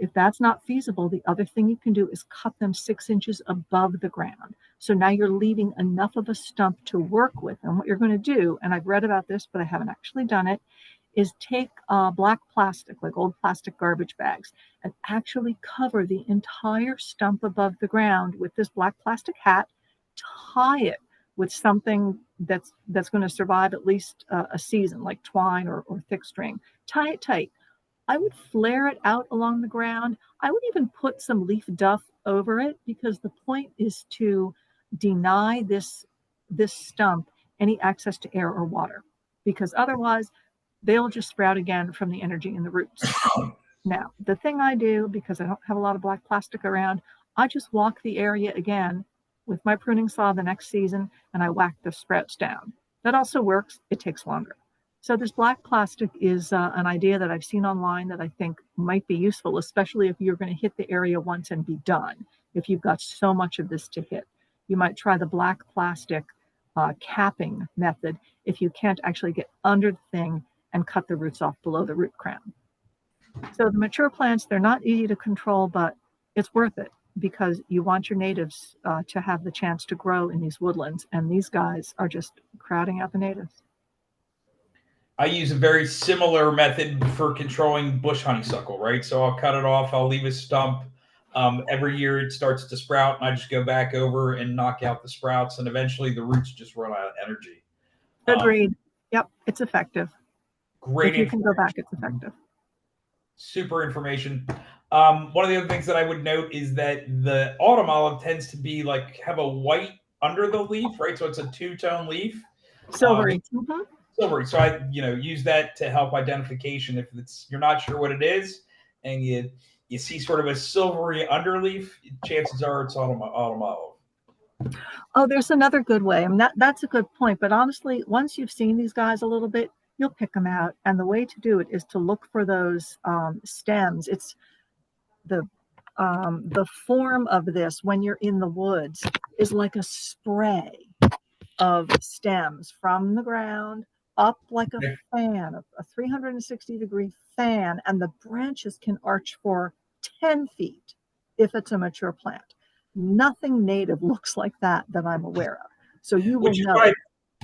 If that's not feasible, the other thing you can do is cut them 6 inches above the ground. So now you're leaving enough of a stump to work with. And what you're going to do, and I've read about this, but I haven't actually done it, is take black plastic, like old plastic garbage bags, and actually cover the entire stump above the ground with this black plastic hat, tie it with something that's going to survive at least a season, like twine or thick string. Tie it tight. I would flare it out along the ground. I would even put some leaf duff over it, because the point is to deny this stump any access to air or water, because otherwise they'll just sprout again from the energy in the roots. Now, the thing I do, because I don't have a lot of black plastic around, I just walk the area again with my pruning saw the next season, and I whack the sprouts down. That also works. It takes longer. So this black plastic is an idea that I've seen online that I think might be useful, especially if you're going to hit the area once and be done. If you've got so much of this to hit, you might try the black plastic capping method if you can't actually get under the thing and cut the roots off below the root crown. So the mature plants, they're not easy to control, but it's worth it, because you want your natives to have the chance to grow in these woodlands, and these guys are just crowding out the natives. I use a very similar method for controlling bush honeysuckle, right? So I'll cut it off. I'll leave a stump. Every year it starts to sprout, and I just go back over and knock out the sprouts, and eventually the roots just run out of energy. Agreed. Yep, it's effective. Great. If you can go back, it's effective. Super information. One of the other things that I would note is that the autumn olive tends to be have a white under the leaf, right? So it's a two-tone leaf. Silvery. Silvery. So I, use that to help identification. If you're not sure what it is, and you see sort of a silvery underleaf, chances are it's autumn olive. Oh, there's another good way. That's a good point. But honestly, once you've seen these guys a little bit, you'll pick them out. And the way to do it is to look for those stems. It's the form of this when you're in the woods is like a spray. of stems from the ground up like a Okay. fan, a 360-degree fan, and the branches can arch for 10 feet if it's a mature plant. Nothing native looks like that I'm aware of. So you will Which is know. why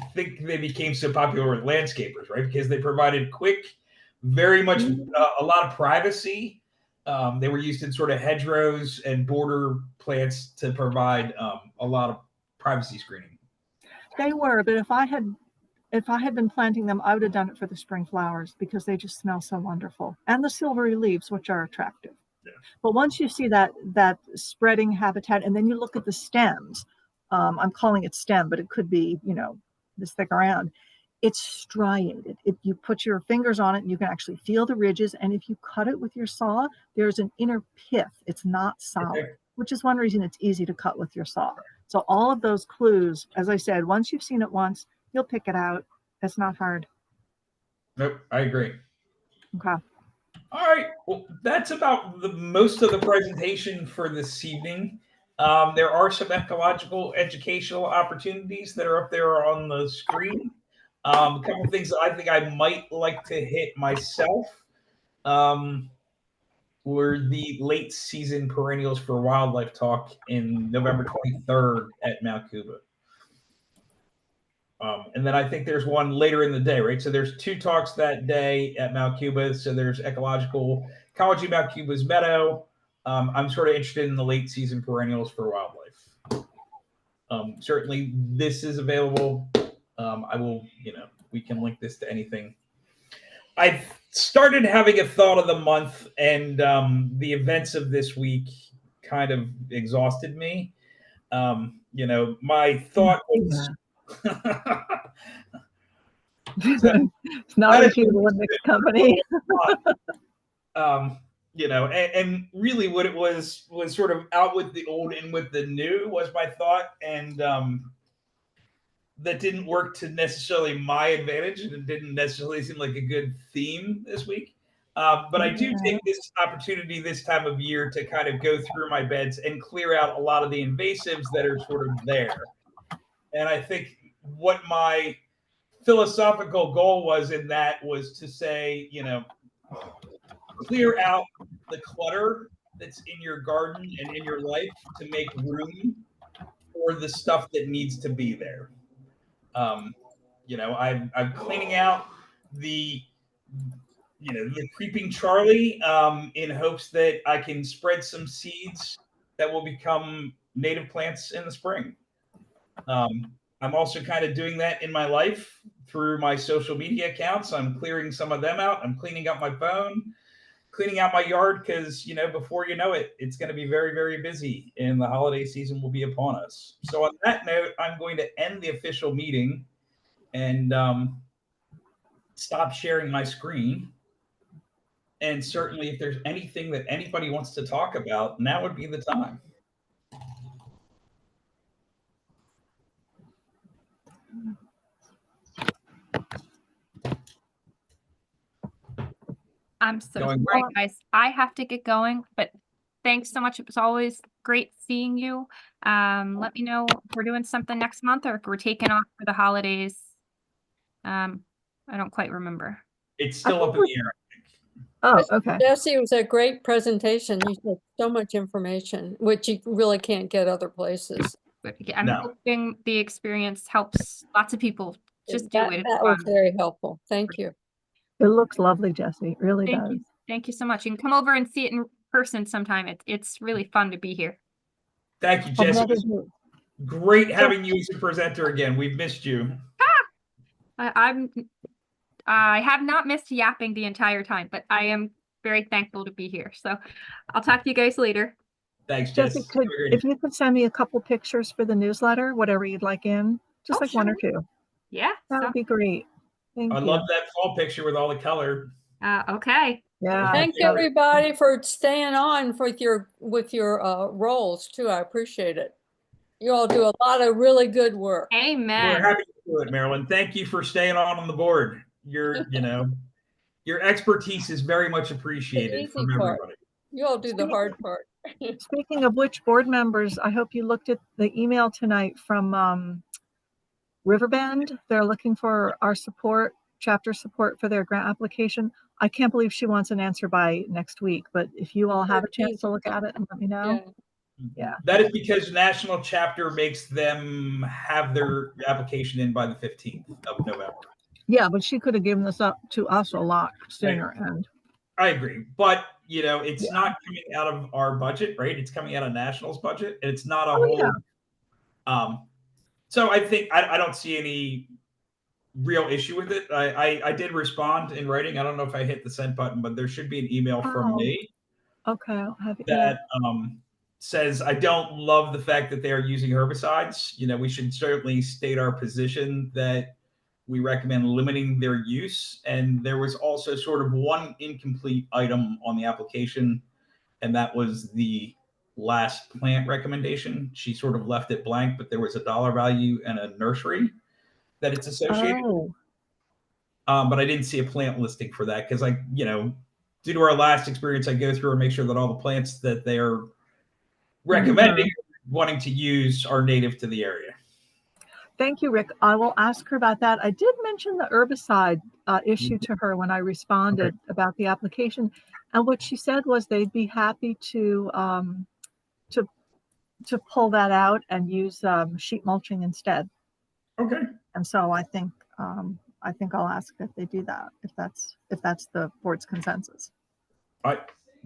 I think they became so popular with landscapers, right? Because they provided quick, very much a lot of privacy. They were used in sort of hedgerows and border plants to provide a lot of privacy screening. They were, but if I had been planting them, I would have done it for the spring flowers because they just smell so wonderful, and the silvery leaves, which are attractive. Yeah. But once you see that spreading habitat, and then you look at the stems, I'm calling it stem, but it could be, this thick around. It's striated. If you put your fingers on it, you can actually feel the ridges. And if you cut it with your saw, there's an inner pith. It's not solid, which is one reason it's easy to cut with your saw. So all of those clues, as I said, once you've seen it once, you'll pick it out. It's not hard. Nope, I agree. Okay. All right. Well, that's about the most of the presentation for this evening. There are some ecological educational opportunities that are up there on the screen. A couple of things that I think I might like to hit myself were the late season perennials for wildlife talk in November 23rd at Mount Cuba. And then I think there's one later in the day, right? So there's 2 talks that day at Mount Cuba. So there's ecological ecology Mount Cuba's meadow. I'm sort of interested in the late season perennials for wildlife. Certainly this is available. I will, we can link this to anything. I've started having a thought of the month, and the events of this week kind of exhausted me. My thought was it's not repeatable in mixed company. And really what it was sort of out with the old and with the new was my thought, and that didn't work to necessarily my advantage, and it didn't necessarily seem like a good theme this week. But I do take this opportunity this time of year to kind of go through my beds and clear out a lot of the invasives that are sort of there. And I think what my philosophical goal was in that was to say, clear out the clutter that's in your garden and in your life to make room for the stuff that needs to be there. I'm cleaning out the creeping Charlie in hopes that I can spread some seeds that will become native plants in the spring. I'm also kind of doing that in my life through my social media accounts. I'm clearing some of them out. I'm cleaning up my phone, cleaning out my yard because, before you know it, it's going to be very, very busy and the holiday season will be upon us. So on that note, I'm going to end the official meeting and stop sharing my screen. And certainly if there's anything that anybody wants to talk about, now would be the time. I'm so sorry, guys. I have to get going, but thanks so much. It was always great seeing you. Let me know if we're doing something next month or if we're taking off for the holidays. I don't quite remember. It's still up in the air. Oh, okay. Jessie, it was a great presentation. You said so much information, which you really can't get other places. But I'm hoping the experience helps lots of people just do it. That was very helpful. Thank you. It looks lovely, Jessie. It really does. You. Thank you so much. You can come over and see it in person sometime. It's really fun to be here. Thank you, Jessie. Great having you as a presenter again. We've missed you. I have not missed yapping the entire time, but I am very thankful to be here. So I'll talk to you guys later. Thanks, Jessie. If you could send me a couple pictures for the newsletter, whatever you'd like in, just like one or two. Yeah. That would be great. Thank you. I love that fall picture with all the color. Okay. Yeah. Thank everybody for staying on with your roles too. I appreciate it. You all do a lot of really good work. Amen. We're happy to do it, Marilyn. Thank you for staying on the board. Your expertise is very much appreciated from everybody. You all do the hard part. Speaking of which, board members, I hope you looked at the email tonight from Riverbend, they're looking for our support, chapter support for their grant application. I can't believe she wants an answer by next week, but if you all have a chance to look at it and let me know. Yeah. That is because national chapter makes them have their application in by the 15th of November. Yeah, but she could have given this up to us a lot sooner. And I agree, but it's not coming out of our budget, right? It's coming out of national's budget, and it's not a whole. So I think I don't see any real issue with it. I did respond in writing. I don't know if I hit the send button, but there should be an email from me. Okay, I'll have it. That says, I don't love the fact that they are using herbicides. We should certainly state our position that we recommend limiting their use. And there was also sort of one incomplete item on the application, and that was the last plant recommendation. She sort of left it blank, but there was a dollar value and a nursery that it's associated. But I didn't see a plant listing for that because due to our last experience, I go through and make sure that all the plants that they're recommending, wanting to use, are native to the area. Thank you, Rick. I will ask her about that. I did mention the herbicide issue to her when I responded about the application, and what she said was they'd be happy to pull that out and use sheet mulching instead. Okay. And so I think I'll ask if they do that, if that's the board's consensus.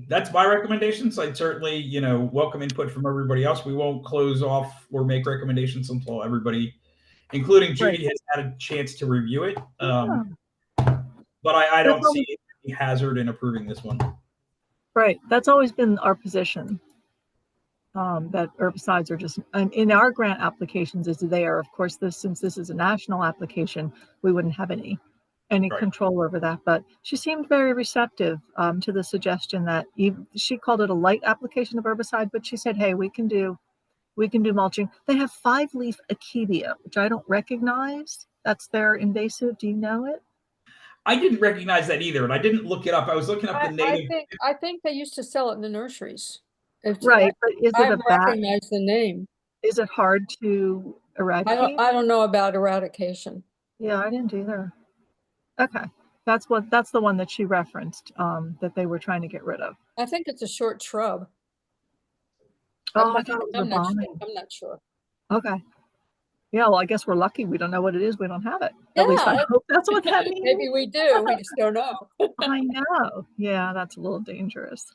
That's my recommendations. I'd certainly, welcome input from everybody else. We won't close off or make recommendations until everybody, including Judy, has had a chance to review it. But I don't see any hazard in approving this one. Right. That's always been our position. That herbicides are just, in our grant applications, as they are, of course, since this is a national application, we wouldn't have any control over that. But she seemed very receptive to the suggestion that she called it a light application of herbicide, but she said, hey, we can do mulching. They have 5-leaf akebia, which I don't recognize. That's their invasive. Do you know it? I didn't recognize that either, and I didn't look it up. I was looking up the native. I think they used to sell it in the nurseries. Right, but is it a bat? Recognize the name. Is it hard to eradicate? I don't know about eradication. Yeah, I didn't either. Okay, that's the one that she referenced that they were trying to get rid of. I think it's a short shrub. Oh, I thought it was a vine. I'm not sure. Okay. Yeah, well, I guess we're lucky. We don't know what it is. We don't have it. At least I hope that's what that means. Maybe we do. We just don't know. I know. Yeah, that's a little dangerous.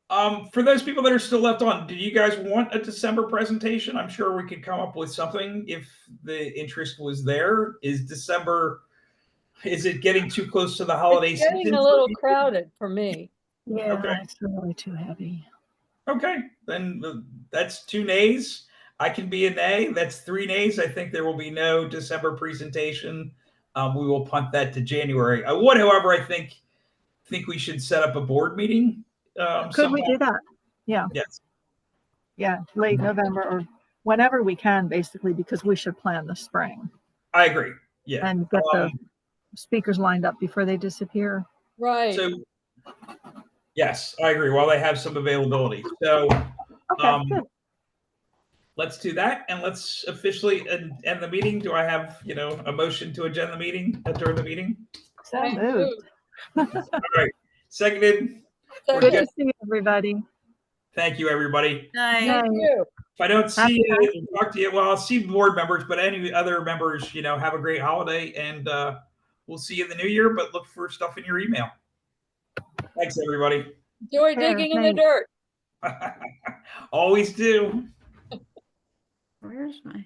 For those people that are still left on, do you guys want a December presentation? I'm sure we could come up with something if the interest was there. Is it getting too close to the holiday season? It's getting a little crowded for me. Yeah, okay. It's really too heavy. Okay, then that's 2 nays. I can be a nay. That's 3 nays. I think there will be no December presentation. We will punt that to January. I would, however, I think we should set up a board meeting. Could we do that? Yeah. Yes. Yeah, late November or whenever we can, basically, because we should plan the spring. I agree. Yeah. And get the speakers lined up before they disappear. Right. So, yes, I agree. While they have some availability. So, good. Let's do that, and let's officially end the meeting. Do I have, a motion to adjourn the meeting? So moved. All right. Seconded. Good to see everybody. Thank you, everybody. Night. Thank you. If I don't see you, talk to you. Well, I'll see board members, but any other members, have a great holiday, and we'll see you in the new year. But look for stuff in your email. Thanks, everybody. Enjoy digging in the dirt. Always do. Where's my?